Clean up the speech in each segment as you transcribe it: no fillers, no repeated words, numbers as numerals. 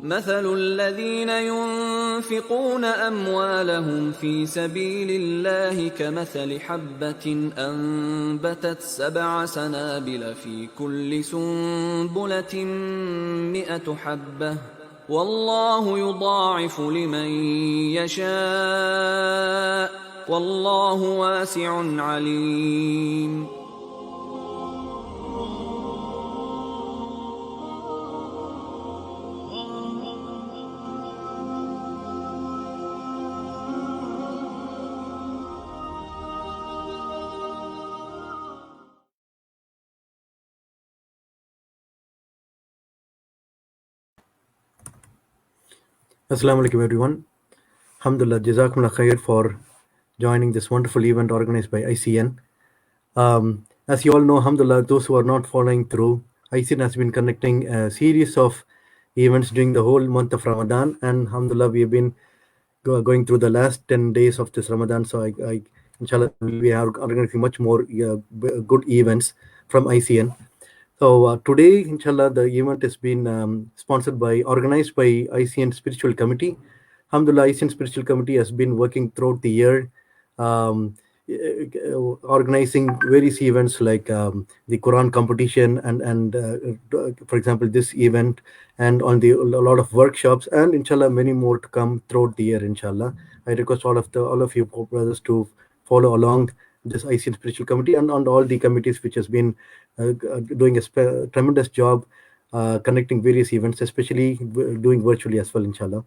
مثل الذين ينفقون أموالهم في سبيل الله كمثل حبة أنبتت 7 سنابل في كل سنبلة 100 حبة والله يضاعف لمن يشاء والله واسع عليم. Assalamu alaikum everyone. Alhamdulillah, Jazakumullah khair for joining this wonderful event organized by ICN. As you all know, Alhamdulillah, those who are not following through, ICN has been conducting a series of events during the whole month of Ramadan, and Alhamdulillah, we have been going through the last 10 days of this Ramadan. So I inshallah, we are organizing much more good events from ICN. So today, inshallah, the event has been organized by ICN Spiritual Committee. Alhamdulillah, ICN Spiritual Committee has been working throughout the year, organizing various events like the Quran competition and for example, this event, and a lot of workshops, and inshallah, many more to come throughout the year, inshallah. I request all of you brothers to follow along this ICN Spiritual Committee and all the committees which has been doing a tremendous job conducting various events, especially doing virtually as well, inshallah.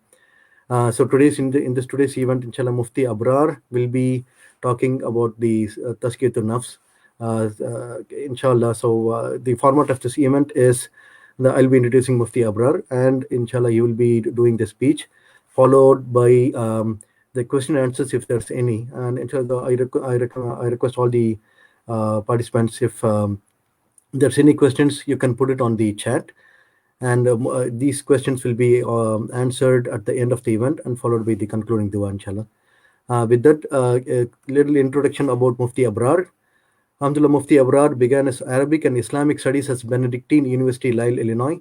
So in this today's event, inshallah, Mufti Abrar will be talking about the Tazkiyatun Nafs, inshallah. So the format of this event is I'll be introducing Mufti Abrar, and inshallah he will be doing the speech, followed by the question and answers if there's any. And inshallah, I request all the participants, if there's any questions, you can put it on the chat, and these questions will be answered at the end of the event and followed by the concluding dua, inshallah. With that, a little introduction about Mufti Abrar. Alhamdulillah, Mufti Abrar began his Arabic and Islamic studies at Benedictine University, Lyle, Illinois.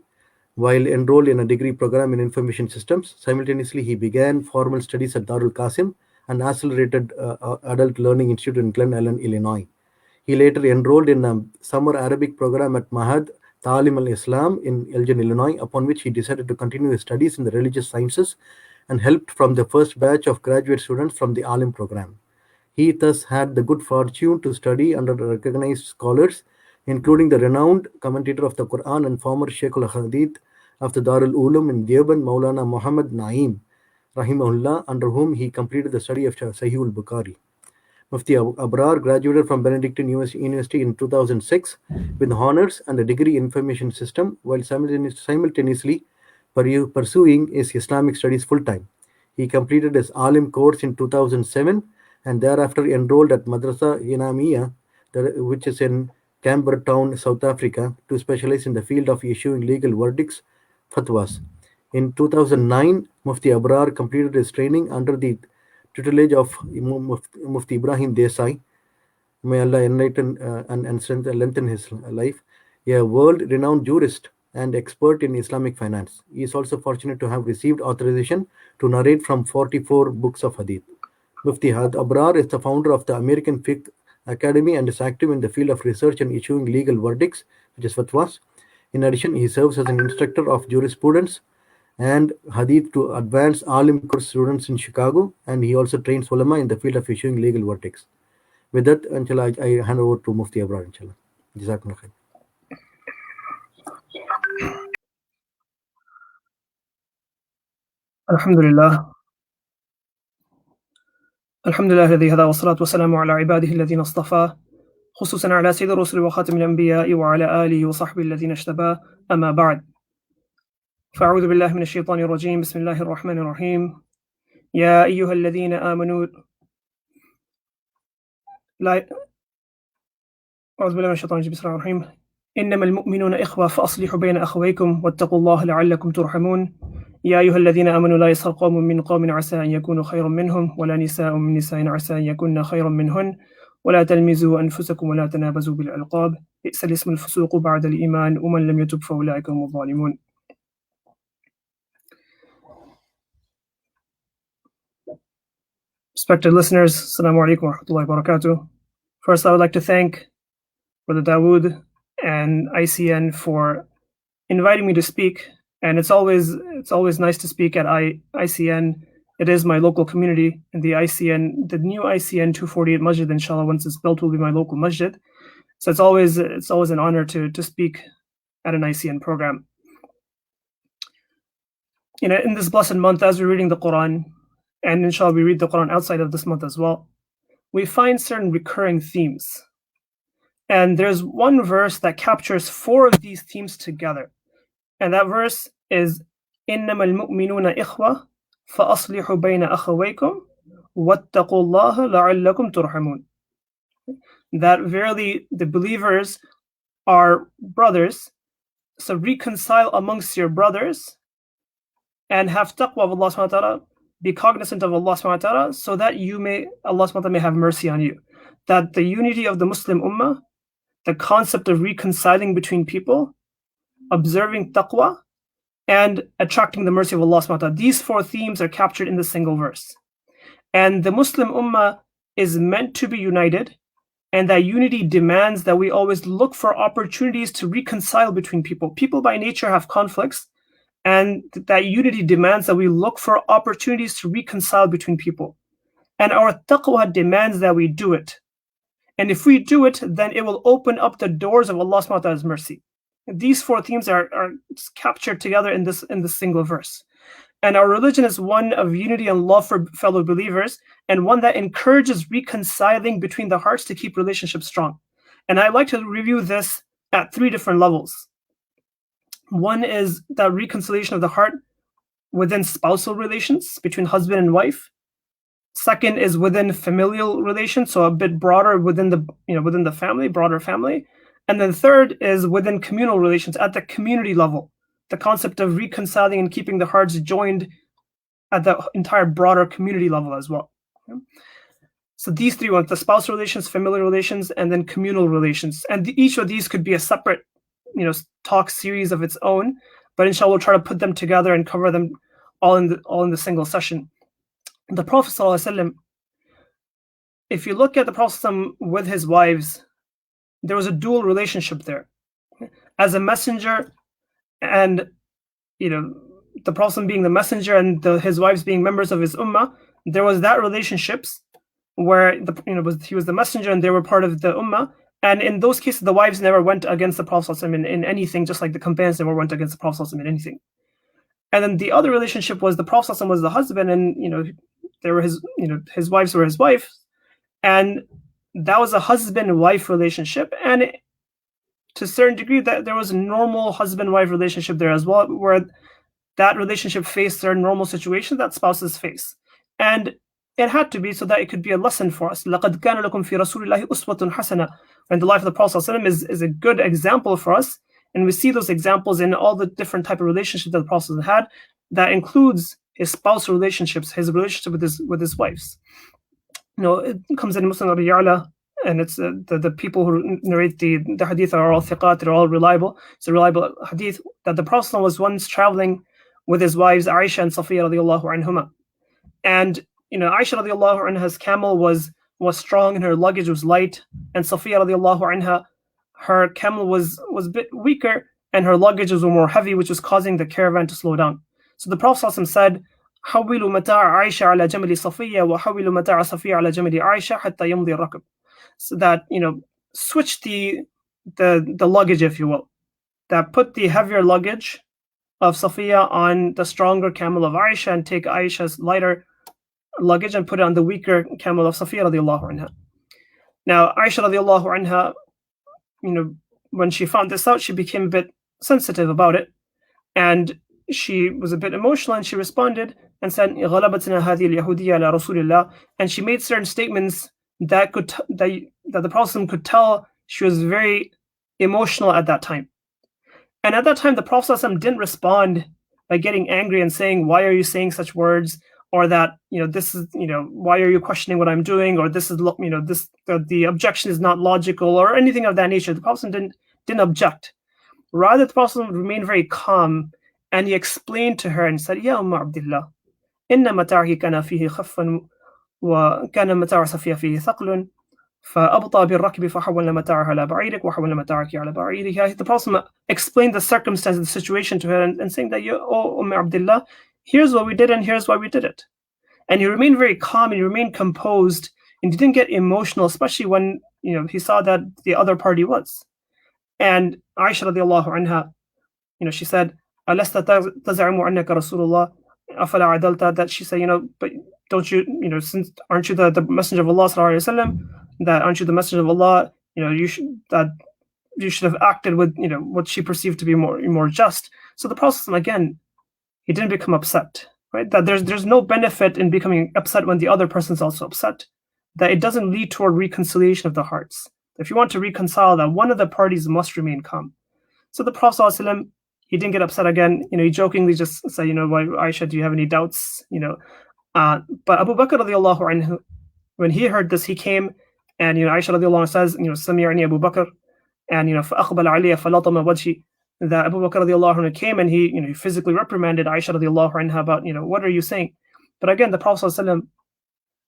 While enrolled in a degree program in information systems, simultaneously he began formal studies at Darul Qasim, an accelerated adult learning institute in Glen Ellen, Illinois. He later enrolled in a summer Arabic program at Mahad Ta'alim al-Islam in Elgin, Illinois, upon which he decided to continue his studies in the religious sciences and helped from the first batch of graduate students from the Alim program. He thus had the good fortune to study under recognized scholars, including the renowned commentator of the Quran and former Sheikh al-Hadith of the Darul Ulum in Deoband, Maulana Muhammad Naeem, rahimahullah, under whom he completed the study of Sahih al-Bukhari. Mufti Abrar graduated from Benedictine University in 2006 with honors and a degree in information system, while simultaneously pursuing his Islamic studies full-time. He completed his Alim course in 2007 and thereafter enrolled at Madrasa Inamiya, which is in Canberra Town, South Africa, to specialize in the field of issuing legal verdicts, fatwas. In 2009, Mufti Abrar completed his training under the tutelage of Mufti Ibrahim Desai. May Allah enlighten and lengthen his life. A world-renowned jurist and expert in Islamic finance. He is also fortunate to have received authorization to narrate from 44 books of hadith. Mufti Abrar is the founder of the American Fiqh Academy and is active in the field of research and issuing legal verdicts, which is fatwas. In addition, he serves as an instructor of jurisprudence and hadith to advanced Alim course students in Chicago, and he also trains ulama in the field of issuing legal verdicts. With that, inshallah, I hand over to Mufti Abrar, inshallah. Jazakumullah khair. الحمد لله الذي هدى والصلاة والسلام على عباده الذين اصطفى خصوصا على سيد الرسل وخاتم الأنبياء وعلى آله وصحبه الذين اجتبى أما بعد فأعوذ بالله من الشيطان الرجيم بسم الله الرحمن الرحيم يا أيها الذين آمنوا أعوذ بالله من الشيطان الرجيم بسم الله الرحمن الرحيم إنما المؤمنون إخوة فأصلحوا بين أخويكم واتقوا الله لعلكم ترحمون يا أيها الذين آمنوا لا يسخر قوم من قوم عسى أن يكونوا خيرا منهم ولا نساء من نساء عسى أن يكون خيرا منهن ولا تلمزوا أنفسكم ولا تنابزوا بالألقاب بئس الاسم الفسوق بعد الإيمان ومن لم يتب فأولئك هم الظالمون. Respected listeners, Assalamu alaikum wa rahmatullahi wa barakatuh. First, I would like to thank Brother Dawood and ICN for inviting me to speak. And it's always nice to speak at ICN. It is my local community, and the new ICN 248 Masjid, inshallah, once it's built, will be my local masjid. So it's always an honor to speak at an ICN program. In this blessed month, as we're reading the Quran, and inshallah we read the Quran outside of this month as well, we find certain recurring themes. And there's one verse that captures 4 of these themes together. And that verse is إِنَّمَا الْمُؤْمِنُونَ إِخْوَةٌ فَأَصْلِحُوا بَيْنَ أَخَوَيْكُمْ وَاتَّقُوا اللَّهَ لَعَلَّكُمْ تُرْحَمُونَ. That verily the believers are brothers, so reconcile amongst your brothers and have taqwa of Allah subhanahu wa ta'ala, be cognizant of Allah subhanahu wa ta'ala, so that Allah subhanahu wa ta'ala may have mercy on you. That the unity of the Muslim ummah, the concept of reconciling between people, observing taqwa, and attracting the mercy of Allah subhanahu wa ta'ala. These 4 themes are captured in the single verse. And the Muslim ummah is meant to be united, and that unity demands that we always look for opportunities to reconcile between people. People by nature have conflicts, and that unity demands that we look for opportunities to reconcile between people. And our taqwa demands that we do it. And if we do it, then it will open up the doors of Allah subhanahu wa ta'ala's mercy. These 4 themes are captured together in this single verse. And our religion is one of unity and love for fellow believers, and one that encourages reconciling between the hearts to keep relationships strong. And I'd like to review this at 3 different levels. One is that reconciliation of the heart within spousal relations between husband and wife. Second is within familial relations, so a bit broader within the family, broader family. And then third is within communal relations at the community level, the concept of reconciling and keeping the hearts joined at the entire broader community level as well. So these 3 ones, the spousal relations, familial relations, and then communal relations. And each of these could be a separate talk series of its own, but inshallah we'll try to put them together and cover them all in the single session. The Prophet ﷺ, if you look at the Prophet ﷺ with his wives, there was a dual relationship there. As a messenger, and the Prophet being the messenger and his wives being members of his ummah, there was that relationships where he was the messenger and they were part of the ummah. And in those cases, the wives never went against the Prophet in anything, just like the companions never went against the Prophet in anything. And then the other relationship was the Prophet was the husband, and there were his wives were his wife, and that was a husband-wife relationship. And to a certain degree, that there was a normal husband-wife relationship there as well, where that relationship faced certain normal situations that spouses face. And it had to be so that it could be a lesson for us. لَقَدْ كَانَ لَكُمْ فِي رَسُولِ اللَّهِ أُسْوَةٌ حَسَنَةٌ. And the life of the Prophet is a good example for us. And we see those examples in all the different type of relationships that the Prophet had. That includes his spousal relationships, his relationship with his wives. It comes in Muslim Abi Ya'la, and it's the people who narrate the hadith are all thiqat, they're all reliable. It's a reliable hadith that the Prophet was once traveling with his wives Aisha and Safiya radiallahu anhuma. And Aisha radiallahu anha's camel was strong and her luggage was light, and Safiya radiallahu anha, her camel was a bit weaker and her luggage was more heavy, which was causing the caravan to slow down. So the Prophet said, حَوِّلُوا مَتَاعَ عَيْشَ عَلَى جَمَلِ صَفِيَّةَ وَحَوِّلُوا مَتَاعَ صَفِيَّةَ عَلى جَمَلِ عَيْشَ حَتَّى يَمْضِي الرَّكْبُ. So that, switch the luggage, if you will. That put the heavier luggage of Safiya on the stronger camel of Aisha, and take Aisha's lighter luggage and put it on the weaker camel of Safiya radiallahu anha. Now, Aisha radiallahu anha, when she found this out, she became a bit sensitive about it, and she was a bit emotional, and she responded and said, غَلَبَتْنَا هَذِهِ الْيَهُودِيَّةُ عَلَى رَسُولِ اللَّهِ. And she made certain statements that the Prophet could tell she was very emotional at that time. And at that time, the Prophet didn't respond by getting angry and saying, why are you saying such words? Or that, this is, why are you questioning what I'm doing? Or this is, the objection is not logical, or anything of that nature. The Prophet didn't object. Rather, the Prophet remained very calm, and he explained to her and said, Ya Umm Abdullah, inna mata'hi kana fihi khaffan وكان متاع صفية فيه ثقل فأبطأ بالركب فحول متاعها على بعيرك وحول متاعك على بعيرها. The Prophet explained the circumstance of the situation to her and saying that, oh Abdullah, here's what we did and here's why we did it. And he remained very calm and he remained composed and he didn't get emotional, especially when he saw that the other party was. And Aisha radiallahu anha, she said, أَلَسْتَ تَزْعُمُ عَنَّكَ رَسُولُ اللَّهِ أَفَلَا عَدَلْتَ, that she said, but don't you, since aren't you the messenger of Allah sallallahu alaihi wasallam, that aren't you the messenger of Allah, you should have acted with what she perceived to be more just. So the Prophet, again, he didn't become upset, right? That there's no benefit in becoming upset when the other person's also upset, that it doesn't lead toward reconciliation of the hearts. If you want to reconcile, that one of the parties must remain calm. So the Prophet ﷺ, he didn't get upset again. He jokingly just said, why, Aisha, do you have any doubts? But Abu Bakr radiallahu anhu, when he heard this, he came and Aisha radiallahu anhu says, Sami'ani Abu Bakr, and فَأَقْبَلَ عَلِيَ فَلَطَمَ وَجْهِ, that Abu Bakr radiallahu anhu came and he physically reprimanded Aisha radiallahu anha about what are you saying? But again, the Prophet ﷺ,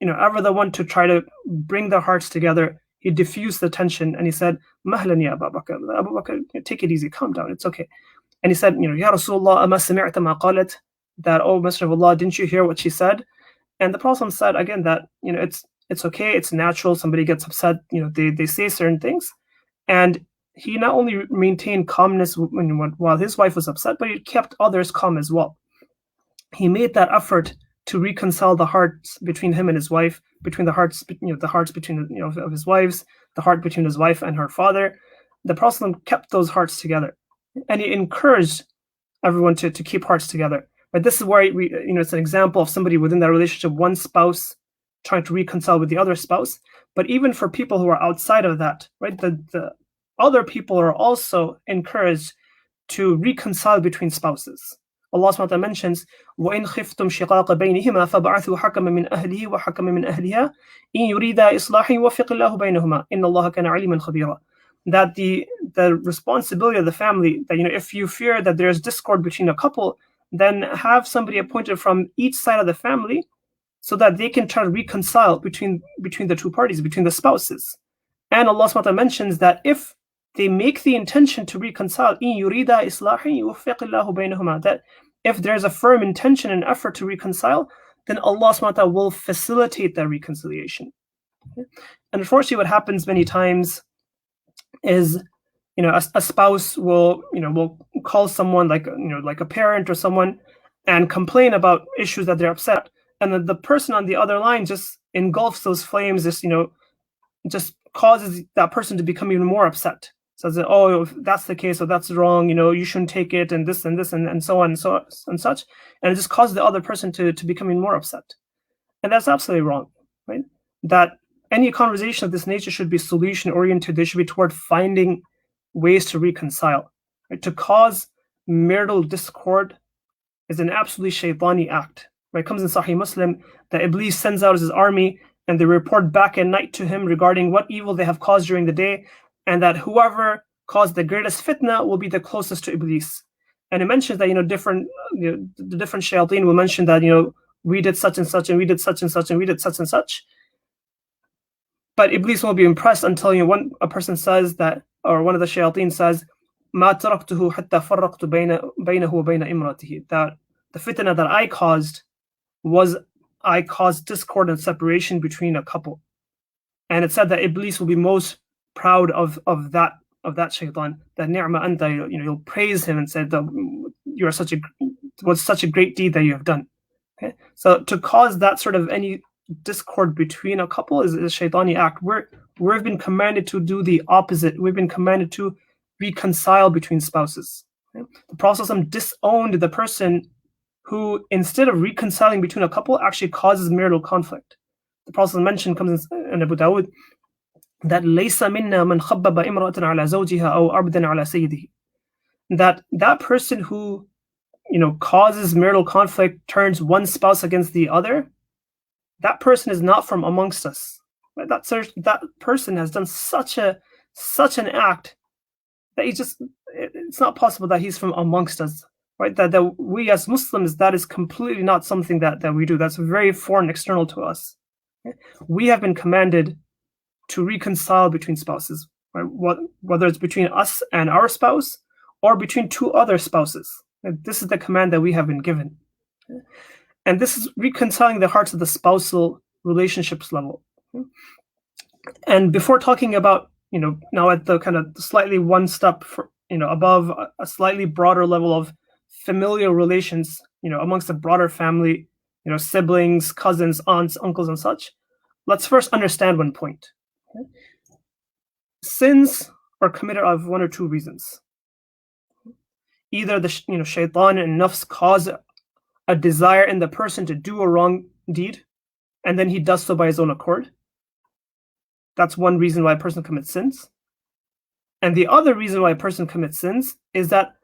ever the one to try to bring their hearts together, he diffused the tension and he said, Mahlan ya Abu Bakr, Abu Bakr, take it easy, calm down, it's okay. And he said, Ya Rasulullah, ama sami'ta ma qalat, that, oh Messenger of Allah, didn't you hear what she said? And the Prophet said again that it's okay, it's natural, somebody gets upset, they say certain things. And he not only maintained calmness while his wife was upset, but he kept others calm as well. He made that effort to reconcile the hearts between him and his wife, between the hearts between of his wives, the heart between his wife and her father. The Prophet kept those hearts together, and he encouraged everyone to keep hearts together. But this is where it's an example of somebody within that relationship, one spouse trying to reconcile with the other spouse. But even for people who are outside of that, right, the other people are also encouraged to reconcile between spouses. Allah subhanahu wa ta'ala mentions, وَإِنْ خِفْتُمْ شِقَاقَ بَيْنِهِمَا فَبَعَثُوا حَكَمًا مِنْ أَهْلِهِ وَحَكَمًا مِنْ أَهْلِهَا إِنْ يُرِيدَا إِصْلَاحًا يُوَفِّقِ اللَّهُ بَيْنَهُمَا إِنَّ اللَّهَ كَانَ عَلِيمًا خَبِيرًا. That the responsibility of the family, that if you fear that there's discord between a couple, then have somebody appointed from each side of the family so that they can try to reconcile between the two parties, between the spouses. And Allah subhanahu wa ta'ala mentions that if they make the intention to reconcile, إِن يُرِيدَا إِصْلَاحًا يُوَفِّقِ اللَّهُ بَيْنَهُمَا, that if there's a firm intention and effort to reconcile, then Allah subhanahu wa ta'ala will facilitate that reconciliation. And unfortunately, what happens many times is, a spouse will call someone like a parent or someone and complain about issues that they're upset, and then the person on the other line just engulfs those flames, just causes that person to become even more upset. Says that, oh, if that's the case, or that's wrong, you shouldn't take it, and this and this and so on and such, and it just causes the other person to become even more upset. And that's absolutely wrong, right? That any conversation of this nature should be solution oriented. They should be toward finding ways to reconcile. Right? To cause marital discord is an absolutely shaitani act. Right? It comes in Sahih Muslim that Iblis sends out his army and they report back at night to him regarding what evil they have caused during the day, and that whoever caused the greatest fitna will be the closest to Iblis. And it mentions that the different shayateen will mention that we did such and such, and we did such and such, and we did such and such. But Iblis won't be impressed until a person says that, or one of the shayateen says, مَا تَرَكْتُهُ حَتَّى فَرَّقْتُ بَيْنَهُ وَبَيْنَ إِمْرَتِهِ, that the fitna that I caused discord and separation between a couple. And it said that Iblis will be most proud of that shaitan, that ni'ma anta, you'll praise him and say that you're such a great deed that you have done. Okay? So to cause that sort of any discord between a couple is a shaitani act. We've been commanded to do the opposite. We've been commanded to reconcile between spouses. Okay? The Prophet disowned the person who, instead of reconciling between a couple, actually causes marital conflict. The Prophet comes in Abu Dawud that لَيْسَ مِنَّا مَنْ خَبَّبَ إِمْرَأَةً عَلَى زَوْجِهَا أَوْ عَبْدًا عَلَى سَيِّدِهِ, that person who causes marital conflict, turns one spouse against the other, that person is not from amongst us. Right? That person has done such an act that it's not possible that he's from amongst us. Right? That we as Muslims, that is completely not something that we do. That's very foreign, external to us. We have been commanded to reconcile between spouses, right? Whether it's between us and our spouse or between two other spouses. And this is the command that we have been given. And this is reconciling the hearts of the spousal relationships level. And before talking about, now at the kind of slightly one step above a slightly broader level of familial relations, amongst a broader family, siblings, cousins, aunts, uncles, and such, let's first understand one point. Sins are committed out of one or two reasons. Either the shaitan and nafs cause a desire in the person to do a wrong deed, and then he does so by his own accord. That's one reason why a person commits sins. And the other reason why a person commits sins is that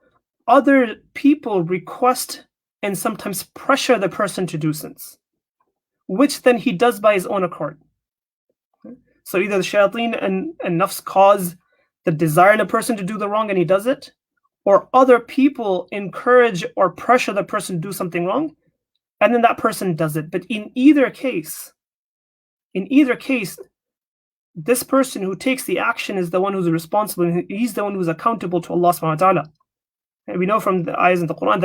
other people request and sometimes pressure the person to do sins, which then he does by his own accord. So either the shayateen and nafs cause the desire in a person to do the wrong and he does it, or other people encourage or pressure the person to do something wrong, and then that person does it. But in either case, this person who takes the action is the one who's responsible, and he's the one who's accountable to Allah subhanahu wa ta'ala. And we know from the ayahs in the Quran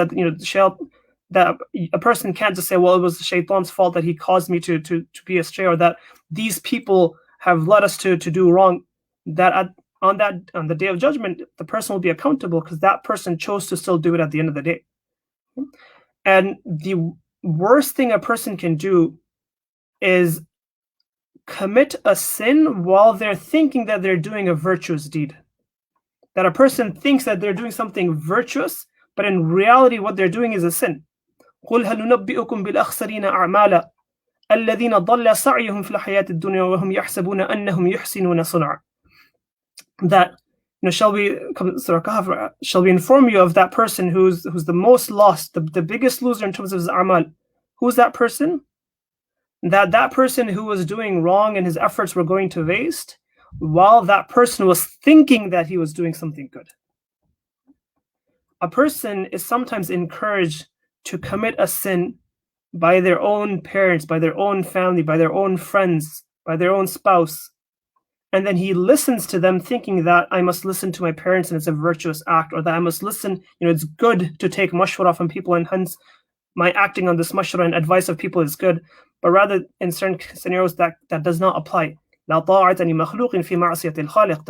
that a person can't just say, well, it was the shaitan's fault that he caused me to be astray, or that these people have led us to do wrong. That on the day of judgment, the person will be accountable because that person chose to still do it at the end of the day. And the worst thing a person can do is commit a sin while they're thinking that they're doing a virtuous deed. That a person thinks that they're doing something virtuous, but in reality what they're doing is a sin. قُلْ هَلْ نُنَبِّئُكُمْ بِالْأَخْسَرِينَ أَعْمَالًا الَّذِينَ ضَلَّ سَعْيُهُمْ فِي الْحَيَاةِ الدُّنْيَا وَهُمْ يَحْسَبُونَ أَنَّهُمْ يُحْسِنُونَ صُنْعًا. That shall we inform you of that person who's the most lost, the biggest loser in terms of his amal. Who's that person? That person who was doing wrong and his efforts were going to waste, while that person was thinking that he was doing something good. A person is sometimes encouraged to commit a sin by their own parents, by their own family, by their own friends, by their own spouse. And then he listens to them thinking that I must listen to my parents and it's a virtuous act, or that I must listen, it's good to take mashwara from people, and hence my acting on this mashwara and advice of people is good. But rather in certain scenarios that does not apply. The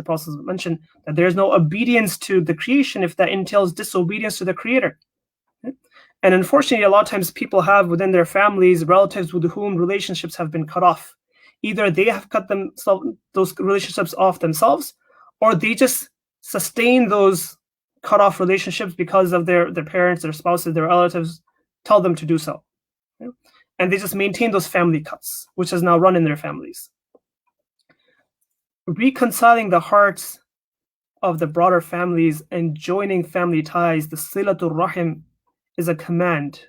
Prophet mentioned that there is no obedience to the creation if that entails disobedience to the Creator. And unfortunately, a lot of times people have within their families relatives with whom relationships have been cut off. Either they have cut those relationships off themselves, or they just sustain those cut off relationships because of their parents, their spouses, their relatives tell them to do so. And they just maintain those family cuts, which has now run in their families. Reconciling the hearts of the broader families and joining family ties, the silatul rahim, is a command.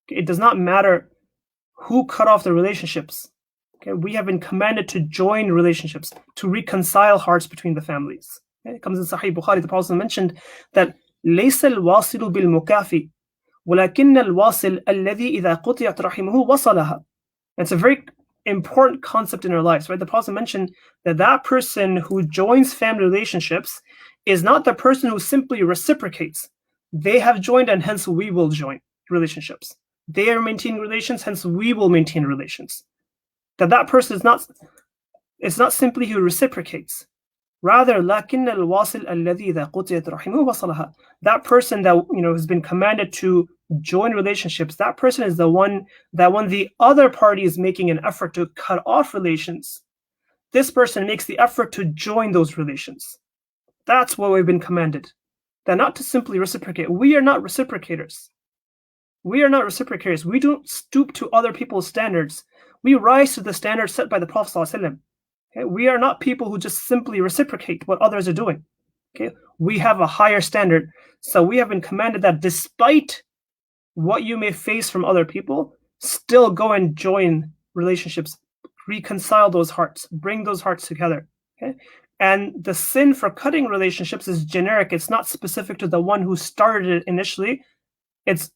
It does not matter who cut off the relationships. We have been commanded to join relationships, to reconcile hearts between the families. It comes in Sahih Bukhari, the Prophet mentioned that لَيْسَ الْوَاصِلُ بِالْمُكَافِي وَلَكِنَّ الْوَاصِلَ الَّذِي إِذَا قُطِعَتْ رَحِمُهُ وَصَلَهَا. It's a very important concept in our lives, right? The Prophet mentioned that person who joins family relationships is not the person who simply reciprocates. They have joined and hence we will join relationships. They are maintaining relations, hence we will maintain relations. That person is not simply who reciprocates. Rather, لكن الواصل الذي إذا قطعت رحمه وصلها. That person that has been commanded to join relationships, that person is the one that when the other party is making an effort to cut off relations, this person makes the effort to join those relations. That's what we've been commanded. That not to simply reciprocate. We are not reciprocators. We don't stoop to other people's standards. We rise to the standards set by the Prophet ﷺ. Okay? We are not people who just simply reciprocate what others are doing. Okay? We have a higher standard. So we have been commanded that despite what you may face from other people, still go and join relationships, reconcile those hearts, bring those hearts together. Okay? And the sin for cutting relationships is generic. It's not specific to the one who started it initially. It's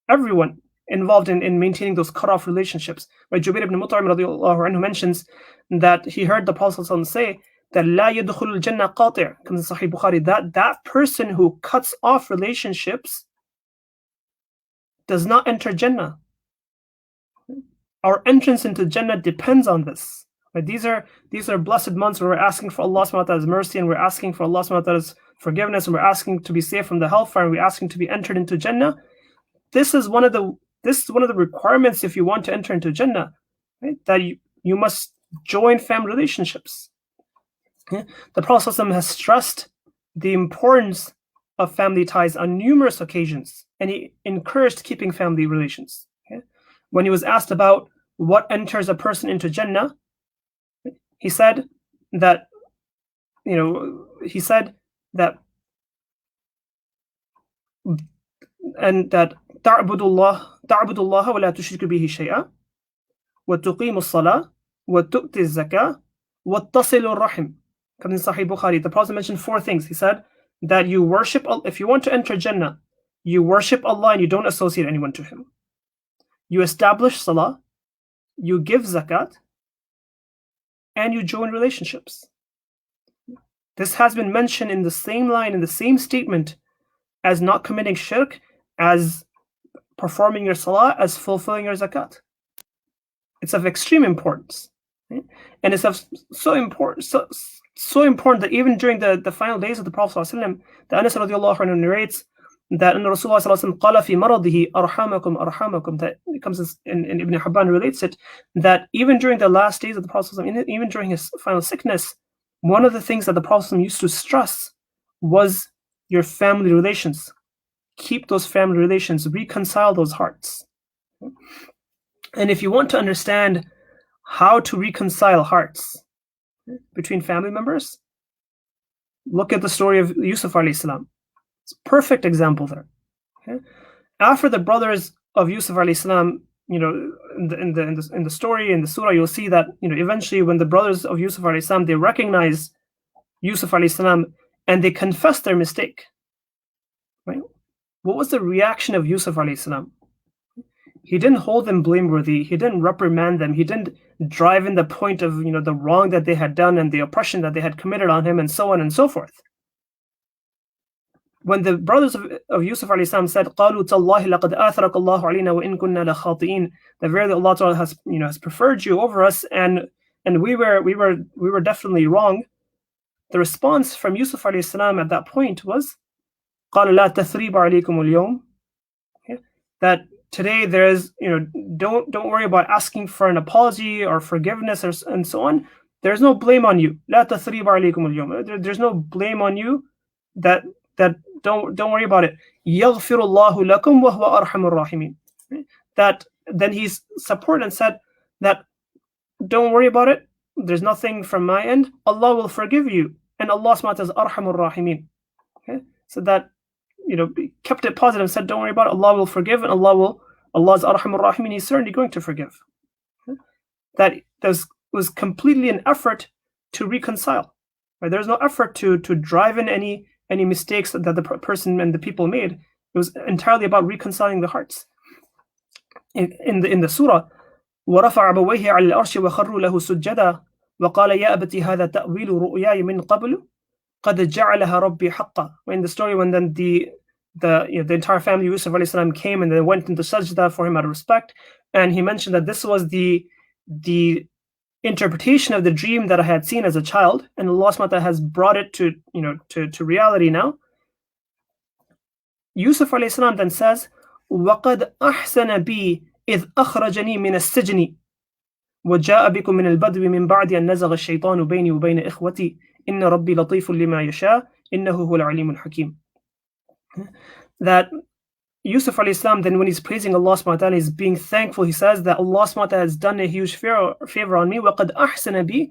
everyone. involved in maintaining those cut-off relationships. Right? Jubair ibn Mut'im radiallahu anhu mentions that he heard the Prophet say that لا يدخل الجنة قاطع, comes in Sahih Bukhari, that person who cuts off relationships does not enter Jannah. Our entrance into Jannah depends on this. Right? These are blessed months where we're asking for Allah subhanahu wa ta'ala's mercy, and we're asking for Allah subhanahu wa ta'ala's forgiveness, and we're asking to be saved from the hellfire, and we're asking to be entered into Jannah. This is one of the requirements if you want to enter into Jannah, right? That you must join family relationships. Okay? The Prophet ﷺ has stressed the importance of family ties on numerous occasions, and he encouraged keeping family relations. Okay? When he was asked about what enters a person into Jannah, he said that تعبد الله ولا تشرك به شيئا وتقيم الصلاة وتؤتي الزكاة وتصل الرحم. Comes in Sahih Bukhari. The Prophet mentioned 4 things. He said that you worship, if you want to enter Jannah, you worship Allah and you don't associate anyone to Him. You establish Salah, you give Zakat, and you join relationships. This has been mentioned in the same line, in the same statement, as not committing shirk, as performing your Salah, as fulfilling your Zakat. It's of extreme importance. Right? And it's of so important that even during the final days of the Prophet ﷺ, the Anas radiallahu anhu narrates that in Rasulullah ﷺ قال في مرضه أرحمكم, that it comes in Ibn Hibban relates it, that even during the last days of the Prophet ﷺ, even during his final sickness, one of the things that the Prophet ﷺ used to stress was your family relations. Keep those family relations, reconcile those hearts. And if you want to understand how to reconcile hearts between family members, look at the story of Yusuf alayhi salam. It's a perfect example there. Okay? After the brothers of Yusuf alayhi salam, in the story, in the surah, you'll see that eventually when the brothers of Yusuf alayhi salam, they recognize Yusuf alayhi salam and they confess their mistake. Right? What was the reaction of Yusuf alayhi salam? He didn't hold them blameworthy. He didn't reprimand them. He didn't drive in the point of the wrong that they had done and the oppression that they had committed on him, and so on and so forth. When the brothers of Yusuf alayhi salam said, قَالُوا تَاللَّهِ لَقَدْ آثَرَكَ اللَّهُ عَلَيْنَا وَإِن كُنَّا لَخَاطِئِينَ, that verily Allah Ta'ala has preferred you over us, and we were definitely wrong. The response from Yusuf alayhi salam at that point was, قَالَ لَا تَثْرِيبَ عَلَيْكُمُ الْيَوْمِ, that today there is, don't worry about asking for an apology or forgiveness and so on. There's no blame on you. لا تثريب عليكم اليوم. There's no blame on you. That don't worry about it. يغفر الله لكم وهو أرحم الراحمين. That then he's supported and said that don't worry about it. There's nothing from my end. Allah will forgive you, and Allah subhanahu wa ta'ala is Arhamur Rahimin. Okay? So that kept it positive and said, don't worry about it. Allah will forgive, and Allah's Arhamur Rahimin. He's certainly going to forgive. Okay? That was completely an effort to reconcile. Right? There's no effort to drive in any mistakes that the person and the people made. It was entirely about reconciling the hearts. In the surah, وَرَفَعَ أَبَوَيْهِ عَلَى الْأَرْشِ وَخَرُّوا لَهُ سُجَّدًا وَقَالَ يَا أَبَتِ هَذَا تَأْوِيلُ رُؤْيَايَ مِنْ قَبْلُ قَدْ جَعَلَهَا رَبِّي حَقًّا. In the story, when then the entire family of Yusuf alayhi salam came and they went into sajda for him out of respect, and he mentioned that this was the interpretation of the dream that I had seen as a child, and Allah subhanahu wa ta'ala has brought it to reality now. Yusuf alayhi salam then says, وَقَدْ أَحْسَنَ بِي إِذْ أَخْرَجَنِي مِنَ السِّجْنِ وَجَاءَ بِكُم مِنَ الْبَدْوِ مِنْ بَعْدِ أَنْ نَزَغَ الشَّيْطَانُ بَيْنِي وَبَيْنَ إِخْوَتِي إِنَّ رَبِّي لَطِيفٌ لِمَا يَشَاءُ إِنَّهُ هُوَ الْعَلِيمُ الْحَكِيمُ. That Yusuf alayhi salam, then when he's praising Allah subhanahu wa ta'ala, he's being thankful. He says that Allah subhanahu wa ta'ala has done a huge favor on me. وَقَدْ أَحْسَنَ بِي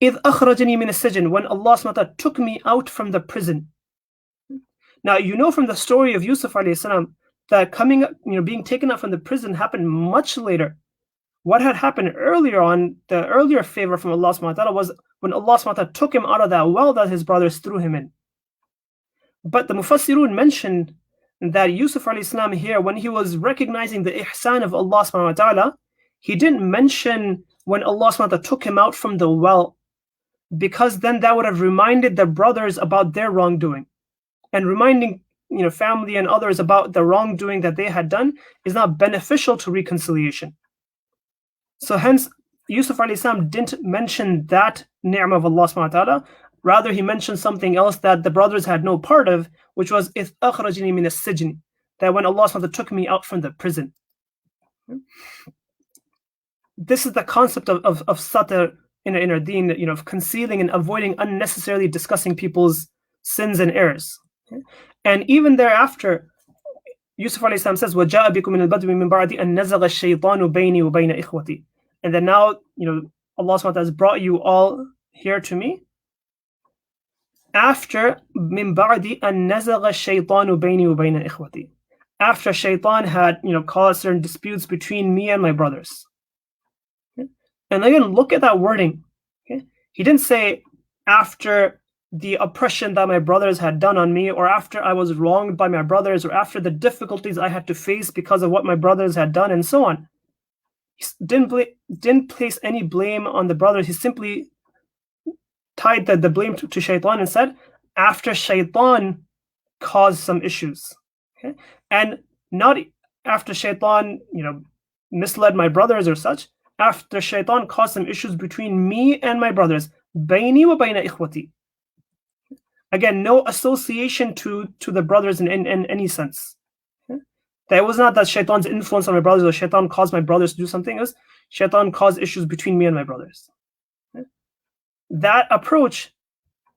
إِذْ أَخْرَجَنِي مِنَ السِّجْنِ, when Allah subhanahu wa ta'ala took me out from the prison. Now, from the story of Yusuf alayhi salam that being taken out from the prison happened much later. What had happened earlier on, the earlier favor from Allah subhanahu wa ta'ala, was when Allah subhanahu wa ta'ala took him out of that well that his brothers threw him in. But the Mufassirun mentioned that Yusuf alayhi salam here, when he was recognizing the ihsan of Allah subhanahu wa ta'ala, he didn't mention when Allah subhanahu wa ta'ala took him out from the well, because then that would have reminded the brothers about their wrongdoing. And reminding family and others about the wrongdoing that they had done is not beneficial to reconciliation. So hence, Yusuf alayhi salam didn't mention that ni'mah of Allah subhanahu wa ta'ala. Rather, he mentioned something else that the brothers had no part of, which was إِذْ أَخْرَجْنِي مِنَ السِّجْنِ, that when Allah subhanahu wa ta'ala took me out from the prison. This is the concept of satr in our deen, of concealing and avoiding unnecessarily discussing people's sins and errors. And even thereafter, Yusuf alayhi salam says, وَجَاءَ بِكُم مِنَ الْبَدْوِ مِن بَعْدِ أَن نَزَغَ الشَّيْطَانُ بَيْنِي وَبَيْنَ إِخْوَتِي. And then now, Allah subhanahu wa ta'ala has brought you all here to me after مِن بَعْدِ أَن نَزَغَ الشَّيْطَانُ بَيْنِي وَبَيْنَ إِخْوَتِي. After shaitan had, caused certain disputes between me and my brothers. And again, look at that wording. He didn't say after the oppression that my brothers had done on me, or after I was wronged by my brothers, or after the difficulties I had to face because of what my brothers had done, and so on. He didn't place any blame on the brothers. He simply tied the blame to shaitan and said, after shaitan caused some issues. And not after shaitan, misled my brothers or such. After shaitan caused some issues between me and my brothers. Bayni wa bayna ikhwati. Again, no association to the brothers in any sense. That was not that shaitan's influence on my brothers, or shaitan caused my brothers to do something. It was shaitan caused issues between me and my brothers. That approach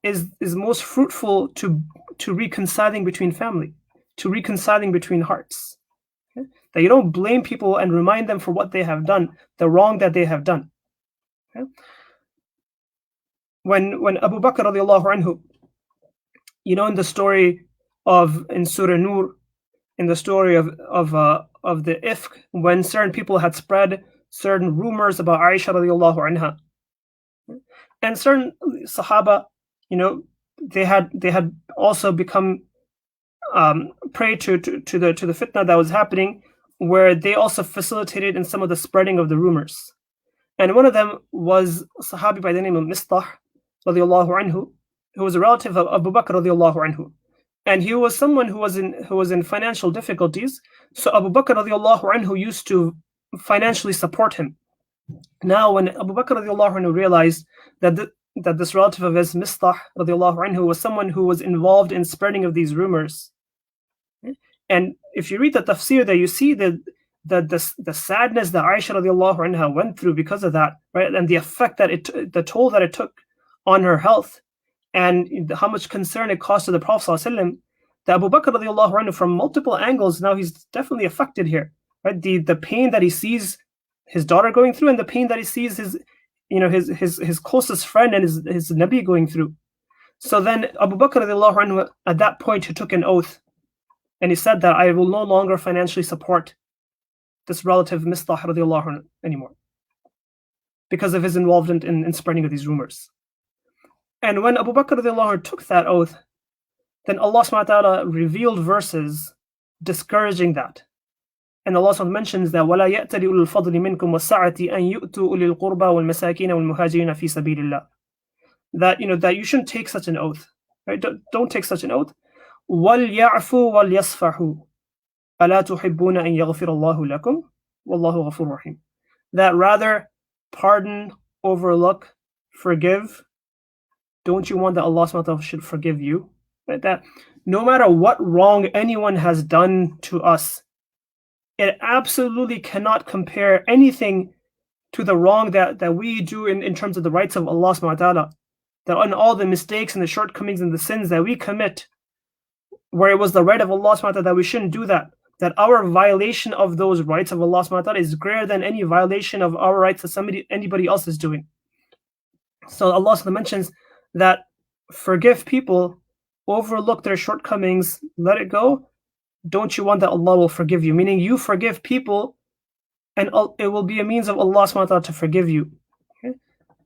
is most fruitful to reconciling between family, to reconciling between hearts. That you don't blame people and remind them for what they have done, the wrong that they have done. When Abu Bakr radiallahu anhu, in the story in Surah Nur, in the story of the ifk, when certain people had spread certain rumors about Aisha radiallahu anha, and certain Sahaba, they had also become prey to the fitna that was happening, where they also facilitated in some of the spreading of the rumors. And one of them was a Sahabi by the name of Mistah radiallahu anhu, who was a relative of Abu Bakr radiallahu anhu. And he was someone who was in financial difficulties. So Abu Bakr radiallahu anhu used to financially support him. Now, when Abu Bakr radiallahu anhu realized that this relative of his, Mistah radiallahu anhu, was someone who was involved in spreading of these rumors. And if you read the tafsir there, you see the sadness that Aisha radiallahu anha went through because of that, right? And the effect that the toll that it took on her health, and how much concern it caused to the Prophet ﷺ, that Abu Bakr radiallahu anhu, from multiple angles, now he's definitely affected here, right? The pain that he sees his daughter going through, and the pain that he sees his closest friend and his Nabi going through. So then Abu Bakr radiallahu anhu, at that point, he took an oath, and he said that I will no longer financially support this relative Mistah radiallahu anhu anymore, because of his involvement in spreading of these rumors. And when Abu Bakr radiallahu anhu took that oath, then Allah subhanahu wa ta'ala revealed verses discouraging that. And Allah subhanahu mentions that وَلَا يَأْتَلِ أُولُو الْفَضْلِ مِنْكُمْ وَالسَّعَةِ أَنْ يُؤْتُوا أُولِي الْقُرْبَى وَالْمَسَاكِينَ وَالْمُهَاجِرِينَ فِي سَبِيلِ اللَّهِ. That you shouldn't take such an oath. Right? Don't take such an oath. وَلْيَعْفُوا وَلْيَصْفَحُوا أَلَا تُحِبُّونَ أَنْ يَغْفِرَ اللَّهُ لَكُمْ وَاللَّهُ غَفُورٌ رَحِيمٌ. That rather pardon, overlook, forgive. Don't you want that Allah subhanahu wa ta'ala should forgive you? Right? That no matter what wrong anyone has done to us, it absolutely cannot compare anything to the wrong that we do in terms of the rights of Allah subhanahu wa ta'ala. That on all the mistakes and the shortcomings and the sins that we commit, where it was the right of Allah subhanahu wa ta'ala that we shouldn't do that our violation of those rights of Allah subhanahu wa ta'ala is greater than any violation of our rights that anybody else is doing. So Allah subhanahu wa ta'ala mentions that forgive people, overlook their shortcomings, let it go. Don't you want that Allah will forgive you? Meaning you forgive people, and it will be a means of Allah subhanahu wa ta'ala to forgive you. Okay?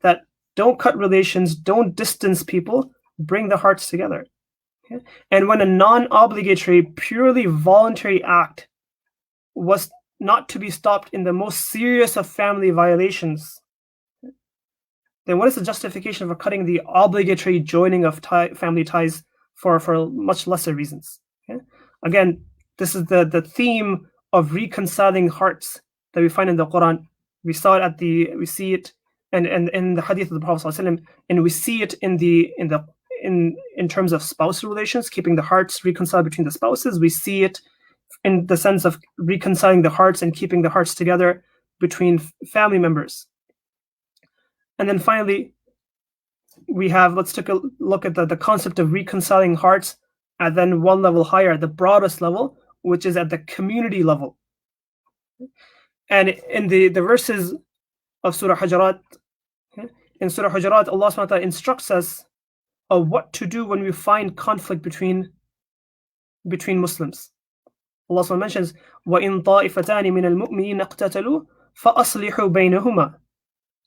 That don't cut relations, don't distance people, bring the hearts together. Okay? And when a non-obligatory, purely voluntary act was not to be stopped in the most serious of family violations, then what is the justification for cutting the obligatory joining of family ties for much lesser reasons? Okay? Again, this is the theme of reconciling hearts that we find in the Quran. We see it and in the hadith of the Prophet ﷺ, and we see it in terms of spousal relations, keeping the hearts reconciled between the spouses. We see it in the sense of reconciling the hearts and keeping the hearts together between family members. And then finally, let's take a look at the concept of reconciling hearts at then one level higher, the broadest level, which is at the community level. And in the verses of Surah Hujurat, in Surah Hujurat, Allah subhanahu wa ta'ala instructs us of what to do when we find conflict between Muslims. Allah subhanahu wa ta'ala mentions, وَإِن طَائِفَتَانِ مِنَ الْمُؤْمِنِينَ اقْتَتَلُوا فَأَصْلِحُوا بَيْنَهُمَا.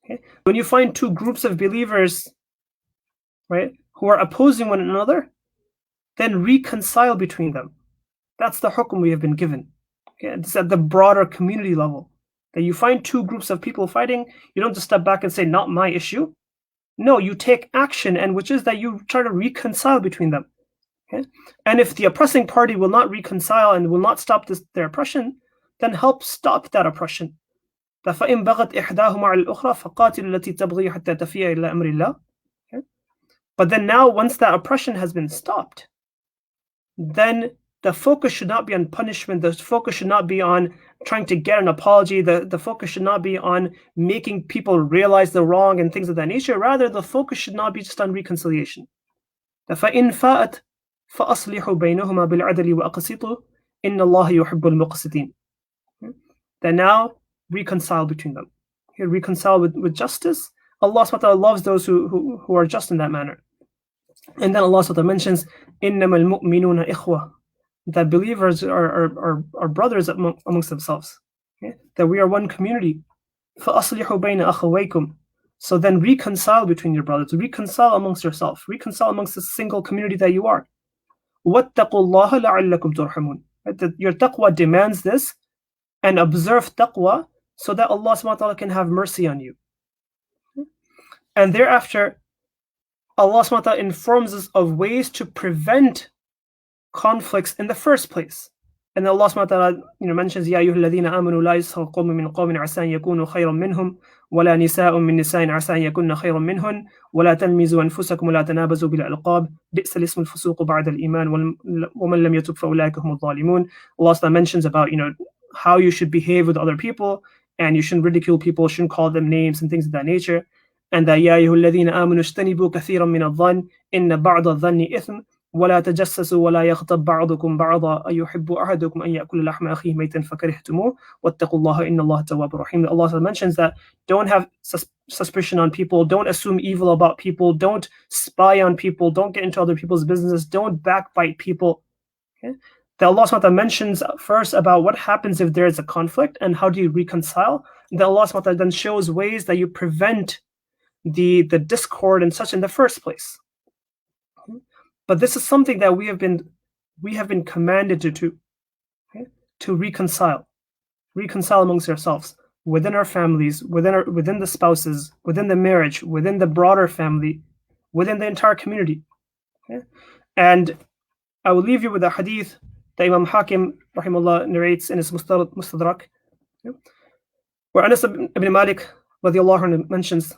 Okay? When you find two groups of believers, right, who are opposing one another, then reconcile between them. That's the hukum we have been given. Okay? It's at the broader community level. That you find two groups of people fighting, you don't just step back and say, not my issue. No, you take action, and which is that you try to reconcile between them. Okay? And if the oppressing party will not reconcile and will not stop their oppression, then help stop that oppression. فَإِن بَغَتْ إِحْدَاهُمَا عَلَى الْأُخْرَى فَقَاتِلُوا الَّتِي تَبْغِي حَتَّى تَفِيَ إِلَى أَمْرِ اللَّهِ. Okay? But then now, once that oppression has been stopped, then the focus should not be on punishment. The focus should not be on trying to get an apology. The focus should not be on making people realize the wrong and things of that nature. Rather, the focus should not be just on reconciliation. فَإِن فَاءَتْ فَأَصْلِحُوا بَيْنَهُمَا بِالْعَدْلِ وَأَقْسِطُوا إِنَّ اللَّهَ يُحِبُّ الْمُقْسِطِينَ. Then now, reconcile between them. Okay, reconcile with justice. Allah subhanahu wa ta'ala loves those who are just in that manner. And then Allah subhanahu wa ta'ala mentions, إِنَّمَا الْمُؤْمِنُونَ إِخْوَةً, that believers are brothers amongst themselves. Okay? That we are one community. فَأَصْلِحُوا بَيْنَ أَخَوَيْكُمْ. So then reconcile between your brothers. Reconcile amongst yourself. Reconcile amongst the single community that you are. وَاتَّقُوا اللَّهَ لَعَلَّكُمْ تُرْحَمُونَ. That your taqwa demands this, and observe taqwa so that Allah subhanahu wa ta'ala can have mercy on you. And thereafter, Allah subhanahu wa ta'ala informs us of ways to prevent conflicts in the first place. And Allah subhanahu wa ta'ala mentions, يَا أَيُّهَا الَّذِينَ آمَنُوا لَا يَسْخَرْ قَوْمٌ مِّنْ قَوْمٍ عَسَىٰ أَن يَكُونُوا خَيْرًا مِّنْهُمْ وَلَا نِسَاءٌ مِّن نِّسَاءٍ عَسَىٰ أَن يَكُنَّ خَيْرًا مِّنْهُنَّ وَلَا تَلْمِزُوا أَنفُسَكُمْ وَلَا تَنَابَزُوا بِالْأَلْقَابِ بِئْسَ الْاسْمُ الْفُسُوقُ بَعْدَ الْإِيمَانِ وَمَن لَّمْ يَتُبْ فَأُولَٰئِكَ هُمُ الظَّالِمُونَ. Allah subhanahu mentions about how you should behave with other people, and you shouldn't ridicule people, shouldn't call them names and things of that nature. And that يَا أَيُّهَا الَّذِينَ آمَنُوا اجْتَنِبُوا كَثِيرًا مِّنَ الظَّنِّ إِنَّ بَعْضَ الظَّنِّ إِثْمٌ ولا تجسسوا ولا يغتب بعضكم بعضا أيحب أحدكم أن يأكل لحم أخيه ميتا فكرهتموه واتقوا الله إن الله تواب رحيم. Allah mentions that don't have suspicion on people, don't assume evil about people, don't spy on people, don't get into other people's business, don't backbite people. Okay? That Allah SWT mentions first about what happens if there is a conflict and how do you reconcile. That Allah SWT then shows ways that you prevent the discord and such in the first place. But this is something that we have been commanded to do, okay? To reconcile amongst ourselves, within our families, within the spouses, within the marriage, within the broader family, within the entire community. Okay? And I will leave you with a hadith that Imam Hakim rahimahullah narrates in his Mustadrak, okay? Where Anas ibn Malik radiallahu anhu mentions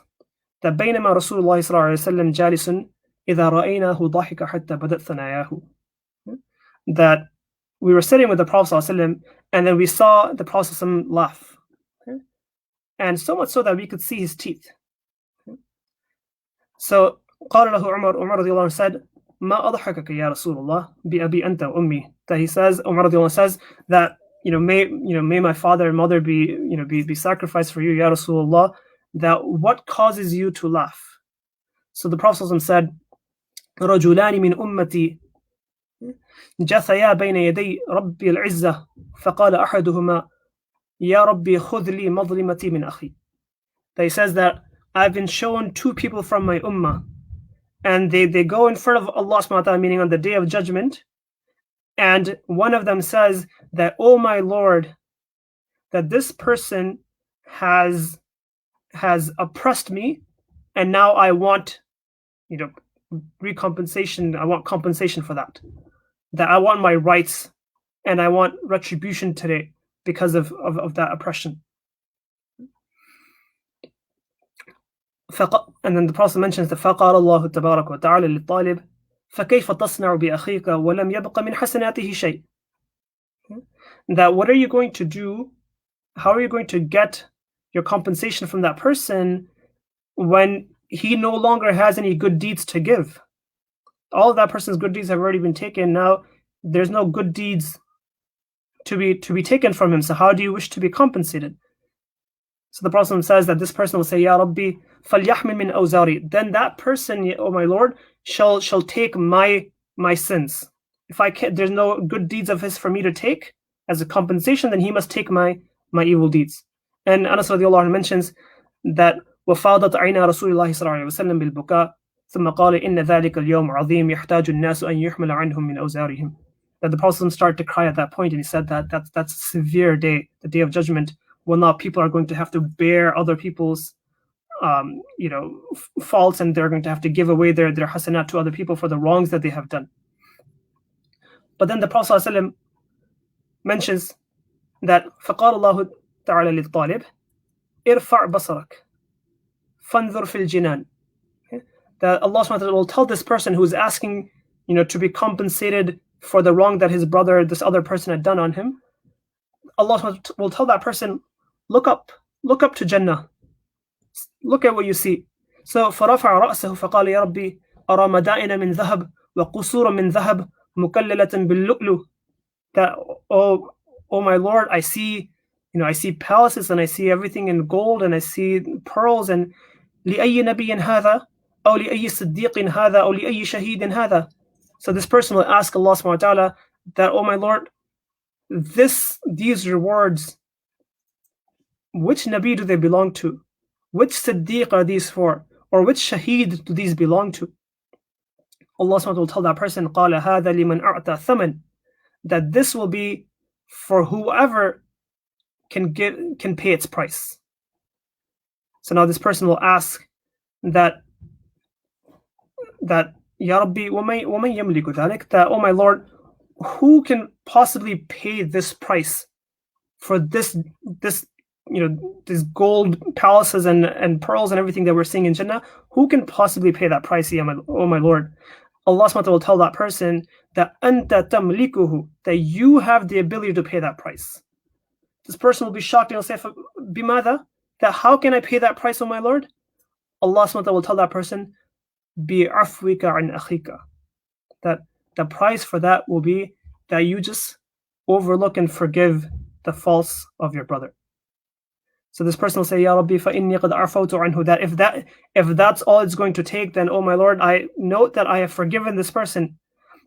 that بينما رسول الله صلى الله عليه وسلم جالس إذا رأيناه ضحك حتى بدت ثناياه. That we were sitting with the Prophet ﷺ, and then we saw the Prophet ﷺ laugh, okay? And so much so that we could see his teeth. Okay? So قال له Umar رضي الله عنه said, ما أضحكك يا رسول الله بأبي أنت وأمي. That he says, Umar رضي الله عنه says that may my father and mother be sacrificed for you, Ya Rasulullah. That what causes you to laugh? So the Prophet ﷺ said, رجلان من أمتي جثيا بين يدي ربي العزة فقال أحدهما يا ربي خذ لي مظلمتي من أخي. That he says that I've been shown two people from my ummah, and they go in front of Allah subhanahu wa ta'ala, meaning on the day of judgment, and one of them says that, "Oh my Lord, that this person has oppressed me, and now I want, recompensation. I want compensation for that. That I want my rights, and I want retribution today because of that oppression." And then the Prophet mentions the فقال الله تبارك وتعالى للطالب فكيف تصنع بأخيك ولم يبق من حسناته شيء. That what are you going to do? How are you going to get your compensation from that person when he no longer has any good deeds to give? All of that person's good deeds have already been taken. Now there's no good deeds to be taken from him. So how do you wish to be compensated? So the Prophet says that this person will say, "Ya Rabbi, فَلْيَحْمِلْ مِنْ أَوْزَارِي." Then that person, "Oh my Lord, shall take my sins. If I can't, there's no good deeds of his for me to take as a compensation, then he must take my evil deeds." And Anas radiallahu anhu mentions that وَفَاضَتْ عَيْنَا رَسُولِ اللَّهِ صلى الله عليه وسلم بِالْبُكَاءِ ثُمَّ قال إن ذلك اليوم عظيم يحتاج الناس أن يحمل عنهم من أوزارهم. That the Prophet started to cry at that point, and he said that that's a severe day, the day of judgment, when now people are going to have to bear other people's faults, and they're going to have to give away their hasanat to other people for the wrongs that they have done. But then the Prophet ﷺ mentions that فقال الله تعالى للطالب ارفع بصرك فانظر في الجنان. That Allah subhanahu wa ta'ala will tell this person who is asking, to be compensated for the wrong that his brother, this other person, had done on him. Allah subhanahu wa ta'ala will tell that person, look up to Jannah. Look at what you see. So فرفع رأسه فقال يا ربي أرى مدائن من ذهب وقصورا من ذهب مكللة باللؤلؤ. That, oh my Lord, I see palaces, and I see everything in gold, and I see pearls, and لأي نبي هذا أو لأي صديق هذا أو لأي شهيد هذا. So this person will ask Allah subhanahu wa ta'ala that, "Oh my Lord, these rewards, which Nabi do they belong to? Which Siddiq are these for? Or which Shaheed do these belong to?" Allah subhanahu wa ta'ala will tell that person, قَالَ هَذَا لِمَنْ أَعْتَى ثَمَنٍ. That this will be for whoever can pay its price. So now this person will ask that Ya Rabbi وَمَنْ يَمْلِكُ ذَلِكَ. That, "Oh my Lord, who can possibly pay this price for this these gold palaces and pearls and everything that we're seeing in Jannah? Who can possibly pay that price, oh my Lord?" Allah subhanahu wa ta'ala will tell that person that أَنْتَ تَمْلِكُهُ, that you have the ability to pay that price. This person will be shocked and will say, "Bimada?" That, how can I pay that price, oh my Lord? Allah subhanahu wa ta'ala will tell that person, بِعَفْوِكَ عَنْ أَخِيكَ. That the price for that will be that you just overlook and forgive the faults of your brother. So this person will say, "Ya Rabbi, فَإِنِّي قَدْ عَفَوْتُ عَنْهُ." That if that's all it's going to take, then, oh my Lord, I note that I have forgiven this person.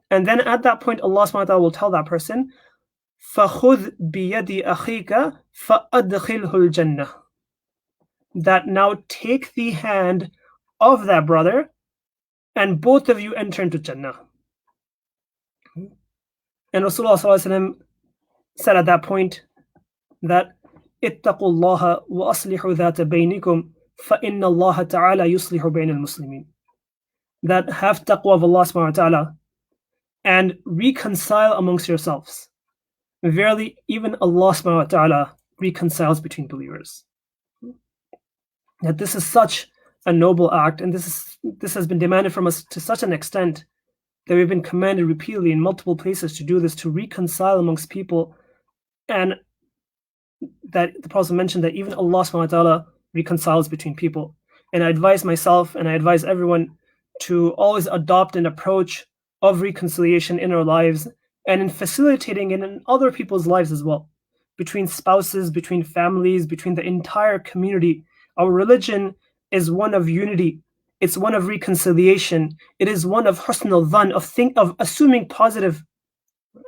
And then at that point, Allah subhanahu wa ta'ala will tell that person, فَخُذْ بِيَدِ أَخِيكَ فَأَدْخِلْهُ الْجَنَّةِ. That now take the hand of that brother, and both of you enter into Jannah. And Rasulullah sallallahu alaihi wasallam said at that point that اتقوا الله وأصلحوا ذات بينكم فإن الله تعالى يصلح بين المسلمين. That have taqwa of Allah subhanahu wa ta'ala and reconcile amongst yourselves. Verily, even Allah subhanahu wa ta'ala reconciles between believers. That this is such a noble act, and this has been demanded from us to such an extent that we've been commanded repeatedly in multiple places to do this, to reconcile amongst people. And that the Prophet mentioned that even Allah subhanahu wa ta'ala reconciles between people. And I advise myself, and I advise everyone, to always adopt an approach of reconciliation in our lives, and in facilitating it in other people's lives as well, between spouses, between families, between the entire community. Our religion is one of unity. It's one of reconciliation. It is one of husn al-dhan, of assuming positive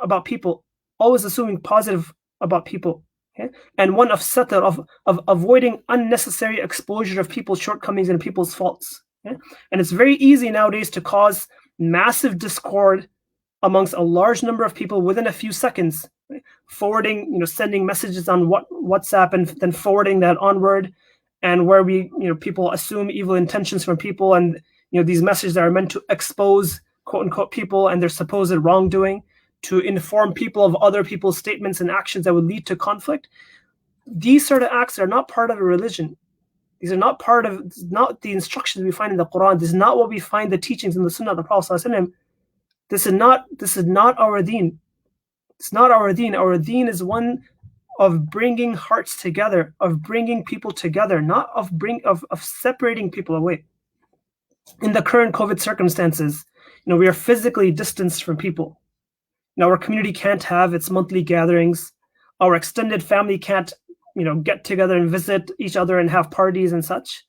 about people, always assuming positive about people. Okay? And one of satr, of avoiding unnecessary exposure of people's shortcomings and people's faults. Okay? And it's very easy nowadays to cause massive discord amongst a large number of people within a few seconds, right? Forwarding, sending messages on WhatsApp and then forwarding that onward, and where people assume evil intentions from people, and these messages are meant to expose quote unquote people and their supposed wrongdoing, to inform people of other people's statements and actions that would lead to conflict. These sort of acts are not part of a religion. These are not not the instructions we find in the Quran. This is not what we find the teachings in the Sunnah of the Prophet ﷺ. This is not our deen. It's not our deen. Our deen is one of bringing hearts together, of bringing people together, not of separating people away. In the current COVID circumstances, we are physically distanced from people. Our community can't have its monthly gatherings. Our extended family can't, get together and visit each other and have parties and such.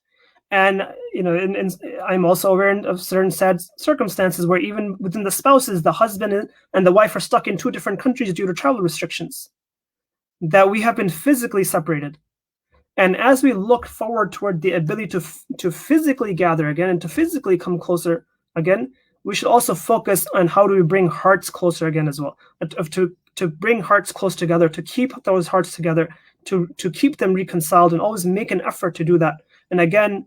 And I'm also aware of certain sad circumstances where even within the spouses, the husband and the wife are stuck in two different countries due to travel restrictions, that we have been physically separated. And as we look forward toward the ability to physically gather again and to physically come closer again, we should also focus on how do we bring hearts closer again as well, to bring hearts close together, to keep those hearts together, to keep them reconciled, and always make an effort to do that. And again,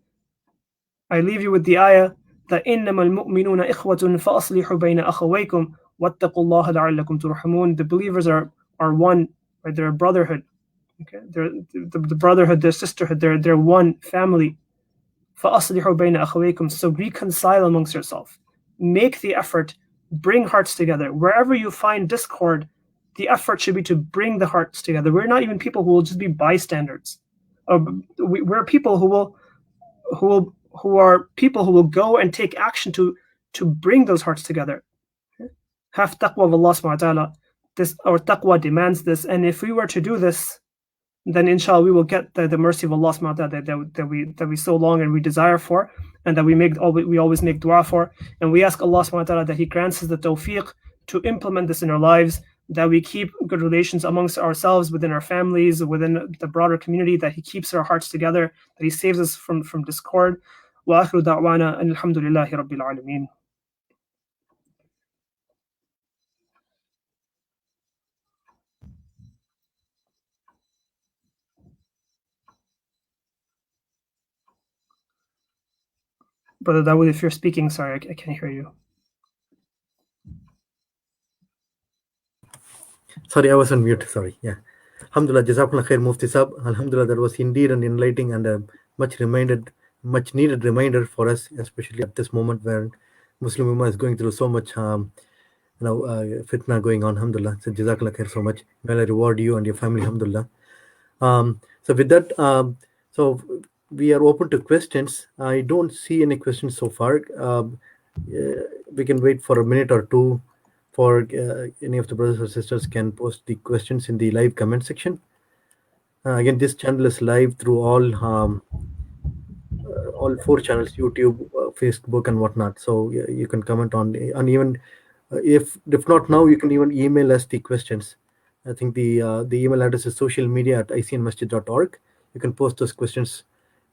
I leave you with the ayah that إِنَّمَا الْمُؤْمِنُونَ إِخْوَةٌ فَأَصْلِحُوا بَيْنَ أَخَوَيْكُمْ وَاتَّقُوا اللَّهَ لَعَلَّكُمْ تُرْحَمُونَ. The believers are one, right? They're a brotherhood. Okay, they're the brotherhood, their sisterhood. They're one family. فَأَصْلِحُوا بَيْنَ أَخَوَيْكُمْ. So reconcile amongst yourself. Make the effort. Bring hearts together. Wherever you find discord, the effort should be to bring the hearts together. We're not even people who will just be bystanders. We're people who are people who will go and take action to bring those hearts together. Have taqwa of Allah subhanahu wa ta'ala. Our taqwa demands this, and if we were to do this, then inshallah we will get the mercy of Allah subhanahu wa ta'ala that we so long and we desire for, and that we always make dua for. And we ask Allah subhanahu wa ta'ala that He grants us the tawfiq to implement this in our lives, that we keep good relations amongst ourselves, within our families, within the broader community, that He keeps our hearts together, that He saves us from discord. Wa akhiru da'wana alhamdulillahi rabbil alameen. Brother Dawood, if you're speaking, sorry, I can't hear you. Sorry, I was on mute. Sorry. Yeah. Alhamdulillah, Jazakallah khair, Mufti Sahab. Alhamdulillah, that was indeed an enlightening and a much needed reminder for us, especially at this moment where Muslim Ummah is going through so much, fitna going on. Alhamdulillah. So Jazakallah khair so much. May Allah reward you and your family. Alhamdulillah. So with that, so we are open to questions. I don't see any questions so far. We can wait for a minute or two for any of the brothers or sisters can post the questions in the live comment section. Again, this channel is live through all 4 channels: YouTube, Facebook, and whatnot. So you can comment on, and even if not now, you can even email us the questions. I think the email address is socialmedia@icnmasjid.org. You can post those questions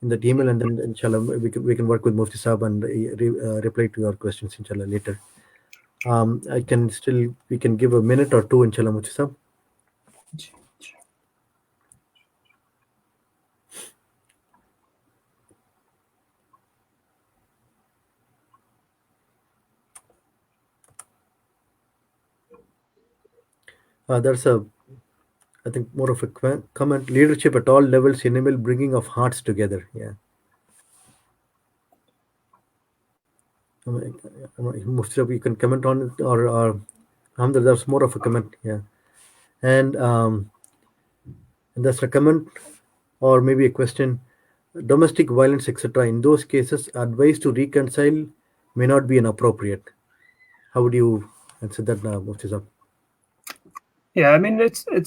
in that email, and then inshallah we can work with Mufti Sahab and reply to your questions inshallah later. We can give a minute or two inshallah, Mufti Sahab. There's I think more of a comment. Leadership at all levels enable bringing of hearts together. Yeah. Mufti Sahab, you can comment on it, or there's more of a comment. Yeah. And that's a comment or maybe a question. Domestic violence, etc. In those cases, advice to reconcile may not be inappropriate. How would you answer that now, Mufti Sahab? Yeah, I mean, it's a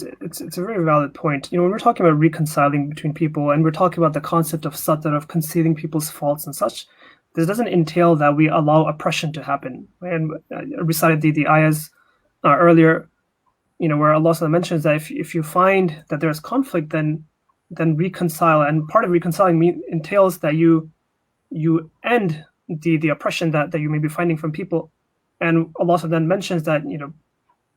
very valid point. When we're talking about reconciling between people, and we're talking about the concept of satr, of concealing people's faults and such, this doesn't entail that we allow oppression to happen. And I recited the ayahs earlier, where Allah mentions that if you find that there's conflict, then reconcile. And part of reconciling entails that you end the oppression that you may be finding from people. And Allah then mentions that,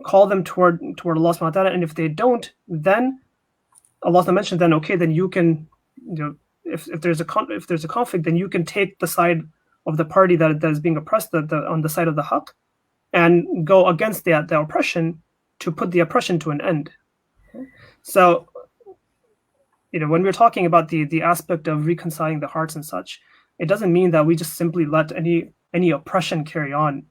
call them toward Allah subhanahu wa ta'ala, and if they don't, then Allah mentioned, then okay, then you can, if there's a conflict, then you can take the side of the party that is being oppressed, on the side of the haqq, and go against the oppression to put the oppression to an end. So, when we're talking about the aspect of reconciling the hearts and such, it doesn't mean that we just simply let any oppression carry on.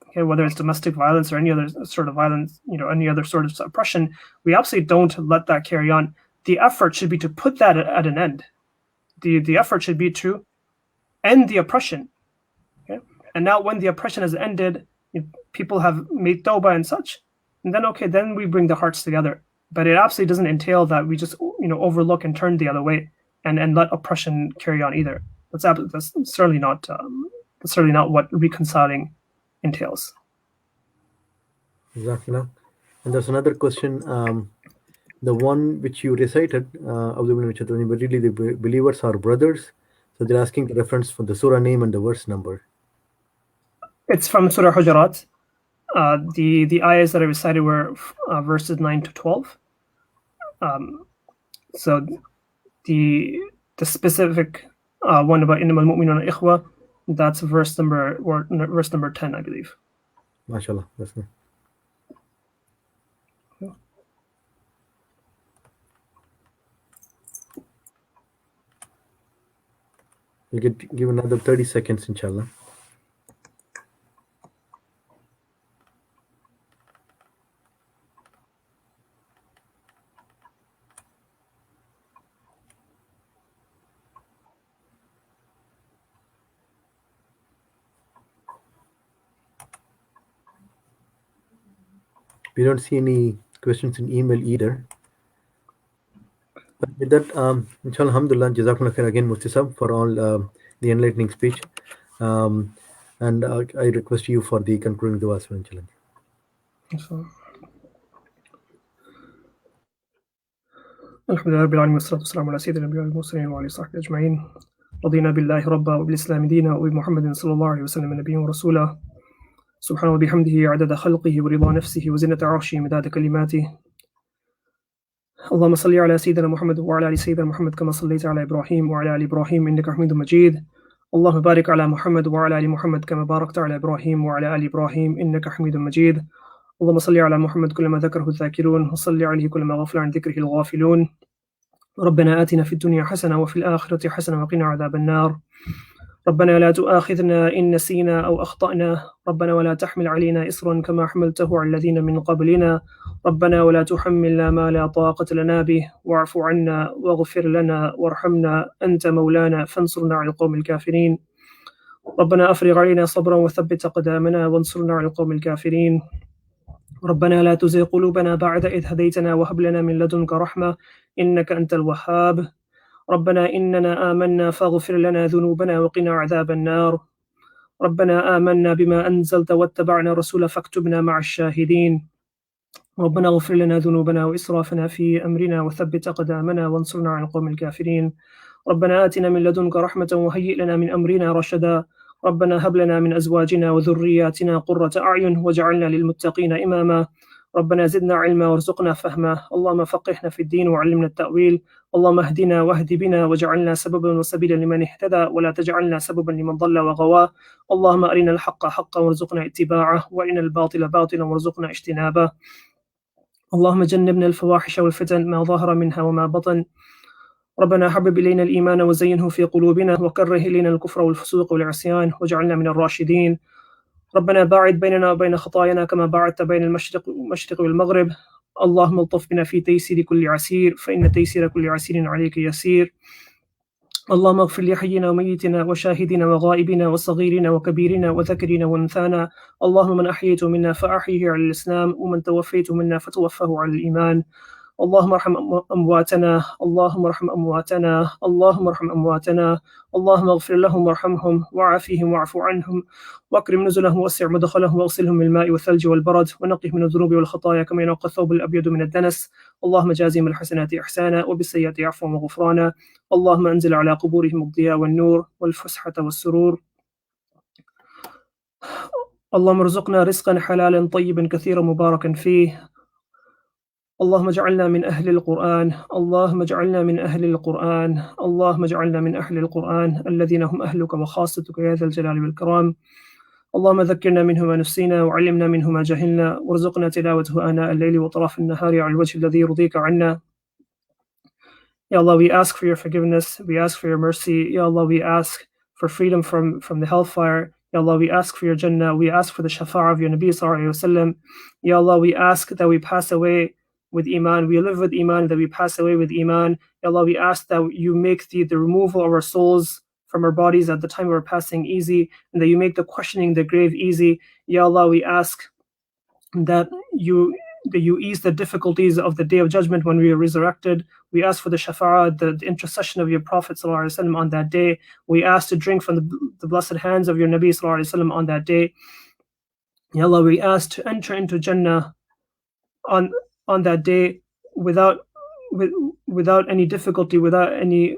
Okay, whether it's domestic violence or any other sort of violence, any other sort of oppression, we absolutely don't let that carry on. The effort should be to put that at an end. The effort should be to end the oppression. Okay? And now when the oppression has ended, people have made tawbah and such, and then we bring the hearts together. But it absolutely doesn't entail that we just overlook and turn the other way and let oppression carry on either. That's certainly not what reconciling entails. Exactly. And there's another question. The one which you recited, really the believers are brothers. So they're asking the reference for the surah name and the verse number. It's from Surah Hujurat. The ayahs that I recited were verses 9 to 12. So the specific one about innamal mu'minuna ikhwa, that's verse number 10, I believe. MashaAllah. That's nice. We'll give another 30 seconds, inshallah. We don't see any questions in email either. But with that, inshallah, alhamdulillah, jazakumullah khair again, Mufti Sahib, for all the enlightening speech. And I request you for the concluding dua, inshallah. الحمد لله رب العالمين والصلاة والسلام على سيدنا النبي والمرسلين وعلى صحبه أجمعين. رضينا بالله ربا وبالإسلام دينا وبمحمد صلى الله عليه وسلم نبيا ورسولا. سبحانه وبحمده عدد خلقه ورضا نفسه وزنة عرشه مداد كلماته. اللهم صل على سيدنا محمد وعلى آل سيدنا محمد كما صليت على إبراهيم وعلى آل إبراهيم إنك حميد مجيد. اللهم بارك على محمد وعلى آل محمد كما باركت على إبراهيم وعلى آل إبراهيم إنك حميد مجيد. اللهم صل على محمد كلما ذكره الذاكرون وصل عليه كلما غفل عن ذكره الغافلون. ربنا آتنا في الدنيا حسنة وفي الآخرة حسنة وقنا عذاب النار. ربنا لا تؤاخذنا إن نسينا أو أخطأنا. ربنا ولا تحمل علينا إصرا كما حملته على الذين من قبلنا. ربنا ولا تحملنا ما لا طاقة لنا به واعف عنا واغفر لنا وارحمنا أنت مولانا فانصرنا على القوم الكافرين. ربنا أفرغ علينا صبرا وثبت أقدامنا وانصرنا على القوم الكافرين. ربنا لا تزغ قلوبنا بعد إذ هديتنا وهب لنا من لدنك رحمة إنك أنت الوهاب. ربنا إننا آمنا فاغفر لنا ذنوبنا وقنا عذاب النار. ربنا آمنا بما أنزلت واتبعنا الرسول فاكتبنا مع الشاهدين. ربنا اغفر لنا ذنوبنا وإسرافنا في أمرنا وثبت أقدامنا وانصرنا على القوم الكافرين. ربنا آتنا من لدنك رحمة وهيئ لنا من أمرنا رشدا. ربنا هب لنا من أزواجنا وذرياتنا قرة أعين واجعلنا للمتقين إماما. ربنا زدنا علما وارزقنا فهما. اللهم فقهنا في الدين وعلمنا التأويل. اللهم اهدنا واهد بنا واجعلنا سببا وسبيلا لمن اهتدى ولا تجعلنا سببا لمن ضل وغوى. اللهم أرنا الحق حقا وارزقنا اتباعه وأرنا الباطل باطلا وارزقنا اجتنابه. اللهم جنبنا الفواحش والفتن ما ظهر منها وما بطن. ربنا حبب إلينا الإيمان وزينه في قلوبنا وكره إلينا الكفر والفسوق والعصيان واجعلنا من الراشدين. ربنا باعد بيننا وبين خطايانا كما باعدت بين المشرق والمغرب. اللهم الطف بنا في تيسير كل عسير فإن تيسير كل عسير عليك يسير. اللهم اغفر لحينا وميتنا وشاهدنا وغائبنا وصغيرنا وكبيرنا وذكرنا وانثانا. اللهم من أحييته منا فأحيه على الإسلام ومن توفيته منا فتوفه على الإيمان. اللهم ارحم أمواتنا. اللهم ارحم أمواتنا. اللهم ارحم أمواتنا. اللهم اغفر لهم وارحمهم وعافيهم واعف عنهم واكرم نزلهم ووسع مدخلهم واغسلهم من الماء والثلج والبرد ونقهم من الذنوب والخطايا كما ينقى الثوب الأبيض من الدنس. اللهم جازهم الحسنات إحسانا وبالسيئات عفوا وغفرانا. اللهم أنزل على قبورهم الضياء والنور والفسحة والسرور اللهم ارزقنا رزقا حلالا طيبا كثيرا مباركا فيه. اللهم اجعلنا من أهل القرآن، اللهم اجعلنا من أهل القرآن، اللهم اجعلنا من أهل القرآن الذين هم أهلك وخاصتك يا ذا الجلال والإكرام. اللهم ذكرنا منه ما نسينا وعلمنا منه ما جهلنا وارزقنا تلاوته آناء الليل وطرف النهار على الوجه الذي يرضيك عنا. Ya Allah, we ask for your forgiveness, we ask for your mercy. Ya Allah, we ask for freedom from the hellfire. Ya Allah, we ask for your Jannah, we ask for the Shafa'ah of your Nabi Sallallahu Alaihi Wasallam. Ya Allah, we ask that we pass away with Iman, we live with Iman, that we pass away with Iman. Ya Allah, we ask that you make the removal of our souls from our bodies at the time of our passing easy, and that you make the questioning the grave easy. Ya Allah, we ask that you ease the difficulties of the day of judgment when we are resurrected. We ask for the shafa'ah, the intercession of your Prophet ﷺ on that day. We ask to drink from the blessed hands of your Nabi ﷺ on that day. Ya Allah, we ask to enter into Jannah on that day without any difficulty, without any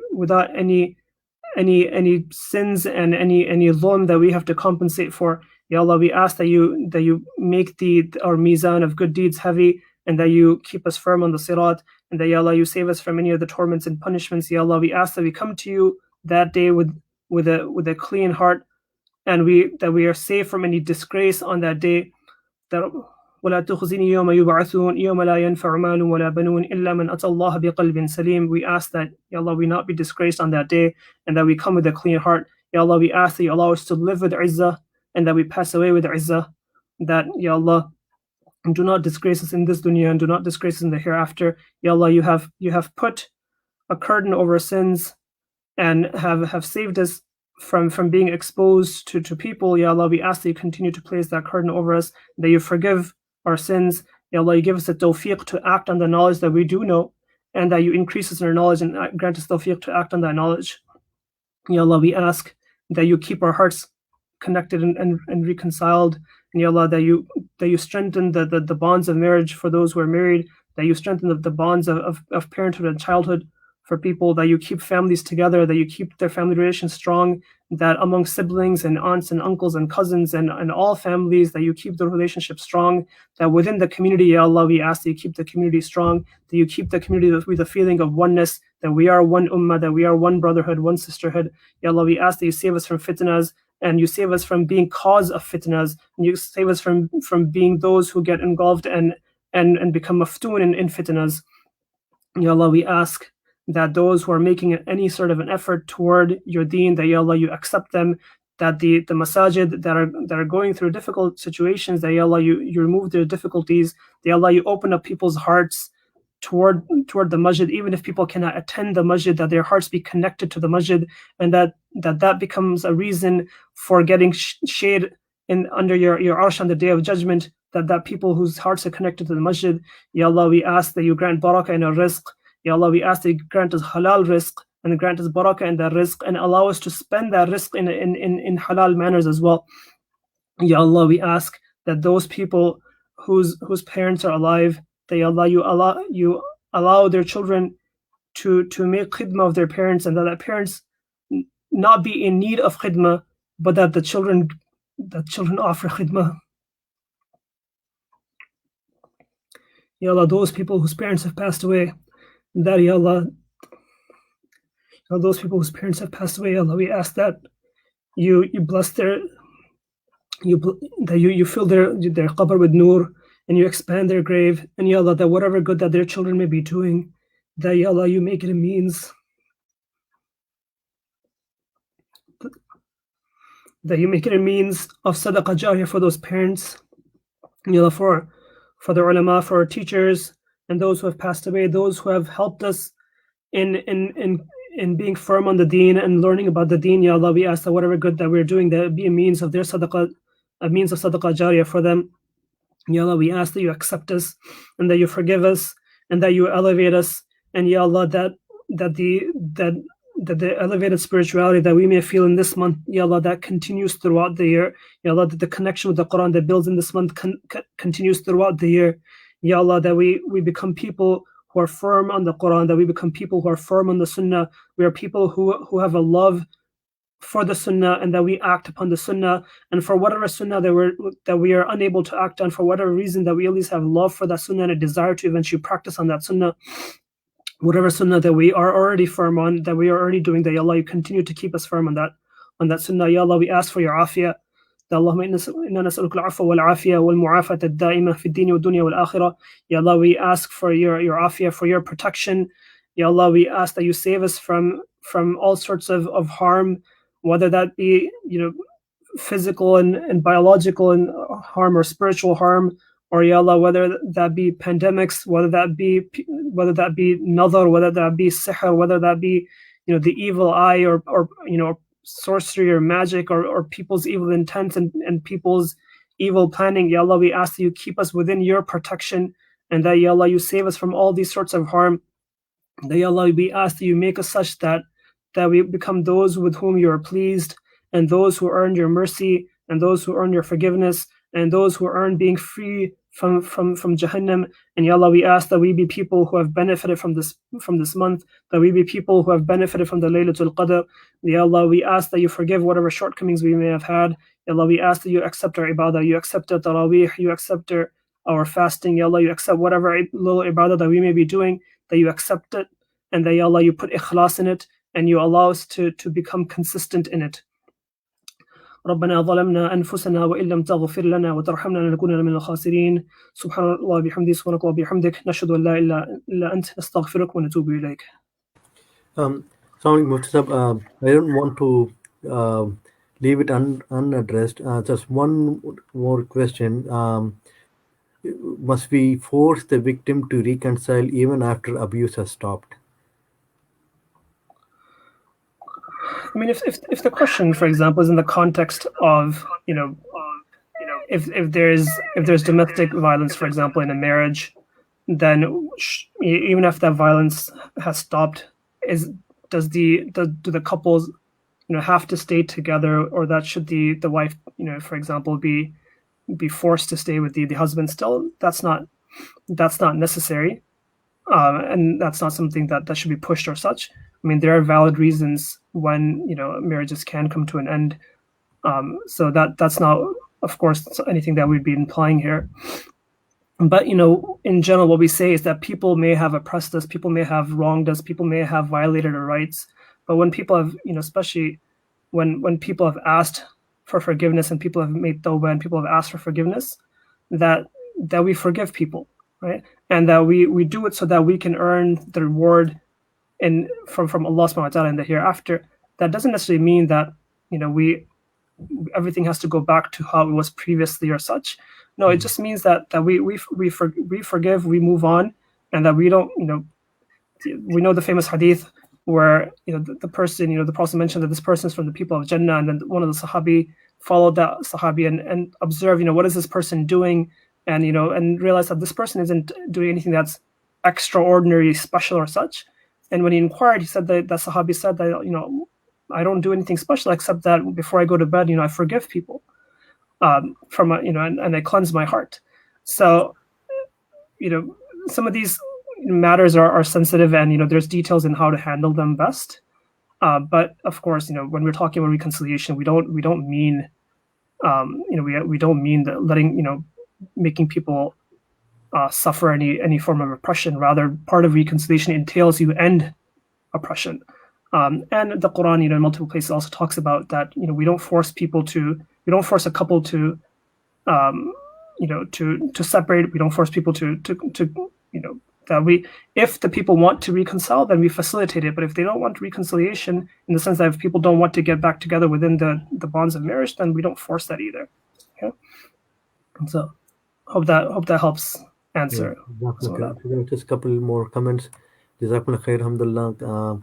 sins and any dhulm that we have to compensate for. Ya Allah, we ask that you make our mizan of good deeds heavy, and that you keep us firm on the sirat, and that Ya Allah, you save us from any of the torments and punishments. Ya Allah, we ask that we come to you that day with a clean heart, and that we are safe from any disgrace on that day. That ولا تخزني يوم يبعثون يوم لا ينفع مال ولا بنون إلا من أتى الله بقلب سليم. We ask that, Ya Allah, we not be disgraced on that day, and that we come with a clean heart. Ya Allah, we ask that you allow us to live with izzah, and that we pass away with izzah. That, Ya Allah, do not disgrace us in this dunya, and do not disgrace us in the hereafter. Ya Allah, you have put a curtain over sins, and have saved us from being exposed to people. Ya Allah, we ask that you continue to place that curtain over us, that you forgive our sins. Ya Allah, you give us the tawfiq to act on the knowledge that we do know, and that you increase us in our knowledge and grant us tawfiq to act on that knowledge. Ya Allah, we ask that you keep our hearts connected and reconciled. And Ya Allah, that you strengthen the bonds of marriage for those who are married, that you strengthen the bonds of parenthood and childhood for people, that you keep families together, that you keep their family relations strong, that among siblings and aunts and uncles and cousins and all families, that you keep the relationship strong, that within the community, Ya Allah, we ask that you keep the community strong, that you keep the community with a feeling of oneness, that we are one ummah, that we are one brotherhood, one sisterhood. Ya Allah, we ask that you save us from fitnas, and you save us from being cause of fitnas, and you save us from being those who get involved and become maftoon in fitnas. Ya Allah, we ask that those who are making any sort of an effort toward your deen, that Ya Allah, you accept them, that the masajid that are going through difficult situations, that Ya Allah, you remove their difficulties, that Ya Allah, you open up people's hearts toward the masjid, even if people cannot attend the masjid, that their hearts be connected to the masjid, and that becomes a reason for getting shade under your arsh on the day of judgment, that people whose hearts are connected to the masjid. Ya Allah, we ask that you grant barakah in our rizq. Ya Allah, we ask that you grant us halal rizq, and grant us barakah in that rizq, and allow us to spend that rizq in halal manners as well. Ya Allah, we ask that those people whose parents are alive, that Ya Allah, you allow their children to make khidmah of their parents, and that parents not be in need of khidmah, but that the children offer khidmah. Ya Allah, those people whose parents have passed away, that Ya Allah, those people whose parents have passed away, Ya Allah, we ask that you bless that you fill their qabr with nur, and you expand their grave, and Ya Allah, that whatever good that their children may be doing, that Ya Allah, you make it a means, that you make it a means of sadaqah jariyah for those parents. Ya Allah, for the ulama, for our teachers, and those who have passed away, those who have helped us in being firm on the deen and learning about the deen. Ya Allah, we ask that whatever good that we're doing, that it be a means of their sadaqah, a means of sadaqah jariyah for them. Ya Allah, we ask that you accept us, and that you forgive us, and that you elevate us, and Ya Allah, that the elevated spirituality that we may feel in this month, Ya Allah, that continues throughout the year. Ya Allah, that the connection with the Quran that builds in this month continues throughout the year. Ya Allah, that we become people who are firm on the Quran, that we become people who are firm on the Sunnah. We are people who have a love for the sunnah, and that we act upon the sunnah, and for whatever sunnah that we are unable to act on, for whatever reason, that we at least have love for that sunnah and a desire to eventually practice on that sunnah, whatever sunnah that we are already firm on, that we are already doing, that Ya Allah, you continue to keep us firm on that sunnah. Ya Allah, we ask for your afiyah. اللهم إنا نسألك العفو والعافية والمعافاة الدائمة في الدين والدنيا والآخرة. Ya Allah, we ask for your afiyah, for your protection. Ya Allah, we ask that you save us from all sorts of harm, whether that be physical and biological and harm, or spiritual harm, or Ya Allah, whether that be pandemics, whether that be nadar, whether that be sihr, whether that be the evil eye, or sorcery or magic, or people's evil intent and people's evil planning. Ya Allah, we ask that you keep us within your protection, and that Ya Allah, you save us from all these sorts of harm. That Ya Allah, we ask that you make us such that we become those with whom you are pleased, and those who earn your mercy, and those who earn your forgiveness, and those who earn being free from Jahannam. And Ya Allah, we ask that we be people who have benefited from this month, that we be people who have benefited from the Laylatul Qadr. Ya Allah, we ask that you forgive whatever shortcomings we may have had. Ya Allah, we ask that you accept our ibadah, you accept our tarawih, you accept our fasting. Ya Allah, you accept whatever little ibadah that we may be doing, that you accept it, and that Ya Allah, you put ikhlas in it, and you allow us to become consistent in it. ربنا ظلمنا أنفسنا وإن لم تغفر لنا وترحمنا لنكونن من الخاسرين سبحان الله بحمده سبحانك اللهم وبحمدك نشهد أن لا إله إلا أنت نستغفرك ونتوب إليك. Sorry, Mufti Sahab, I don't want to leave it unaddressed. Just one more question. Must we force the victim to reconcile even after abuse has stopped? I mean, if the question, for example, is in the context of if there's domestic violence, for example, in a marriage, then even if that violence has stopped, do the couples have to stay together, or that should the wife for example be forced to stay with the husband still? That's not necessary, and that's not something that should be pushed or such. I mean, there are valid reasons when marriages can come to an end. So that's not, of course, anything that we'd be implying here. But in general, what we say is that people may have oppressed us, people may have wronged us, people may have violated our rights. But when people have, especially when people have asked for forgiveness, and people have made tawbah, and people have asked for forgiveness, that we forgive people, right? And that we do it so that we can earn the reward from Allah subhanahu wa ta'ala in the hereafter. That doesn't necessarily mean that everything has to go back to how it was previously or such. No, it just means that we forgive, we move on, and that we don't we know the famous hadith where the person, the Prophet mentioned that this person is from the people of Jannah, and then one of the Sahabi followed that Sahabi and observed what is this person doing, and and realized that this person isn't doing anything that's extraordinary, special or such. And when he inquired, he said that Sahabi said that I don't do anything special except that before I go to bed, I forgive people from and I cleanse my heart. So some of these matters are sensitive, and there's details in how to handle them best. But of course, when we're talking about reconciliation, we don't mean we don't mean that letting making people suffer any form of oppression. Rather, part of reconciliation entails you end oppression. And the Quran, in multiple places, also talks about that. We don't force a couple to separate. We don't force people to that if the people want to reconcile, then we facilitate it. But if they don't want reconciliation, in the sense that if people don't want to get back together within the bonds of marriage, then we don't force that either. Okay? And so hope that helps answer. Yeah, just a couple more comments. Jazakumullah khair, alhamdulillah.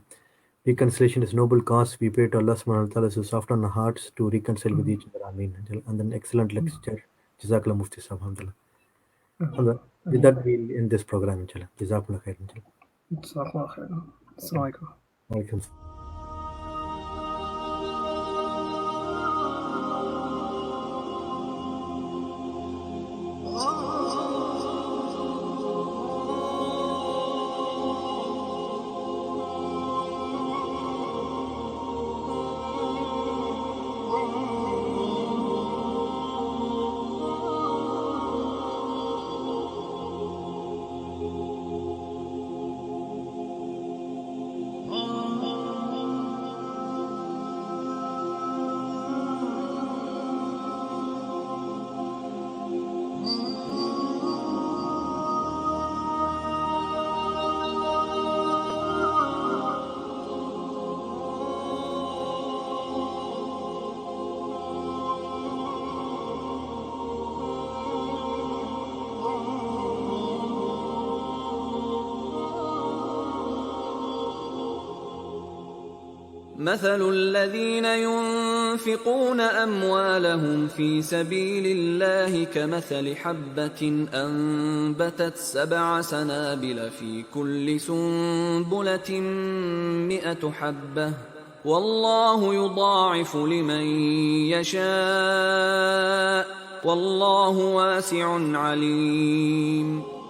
Reconciliation is noble cause. We pray to Allah subhanahu wa ta'ala to soften our hearts to reconcile with each other. Ameen. And then excellent lecture. Jazakallah Mufti Sahab, alhamdulillah. With that, we'll end this program, inshallah. Jazakumullah khair, inshallah. Jazakumullah khair. Assalamu alaikum. Welcome. مثل الذين ينفقون أموالهم في سبيل الله كمثل حبة أنبتت 7 سنابل في كل سنبلة 100 حبة والله يضاعف لمن يشاء والله واسع عليم.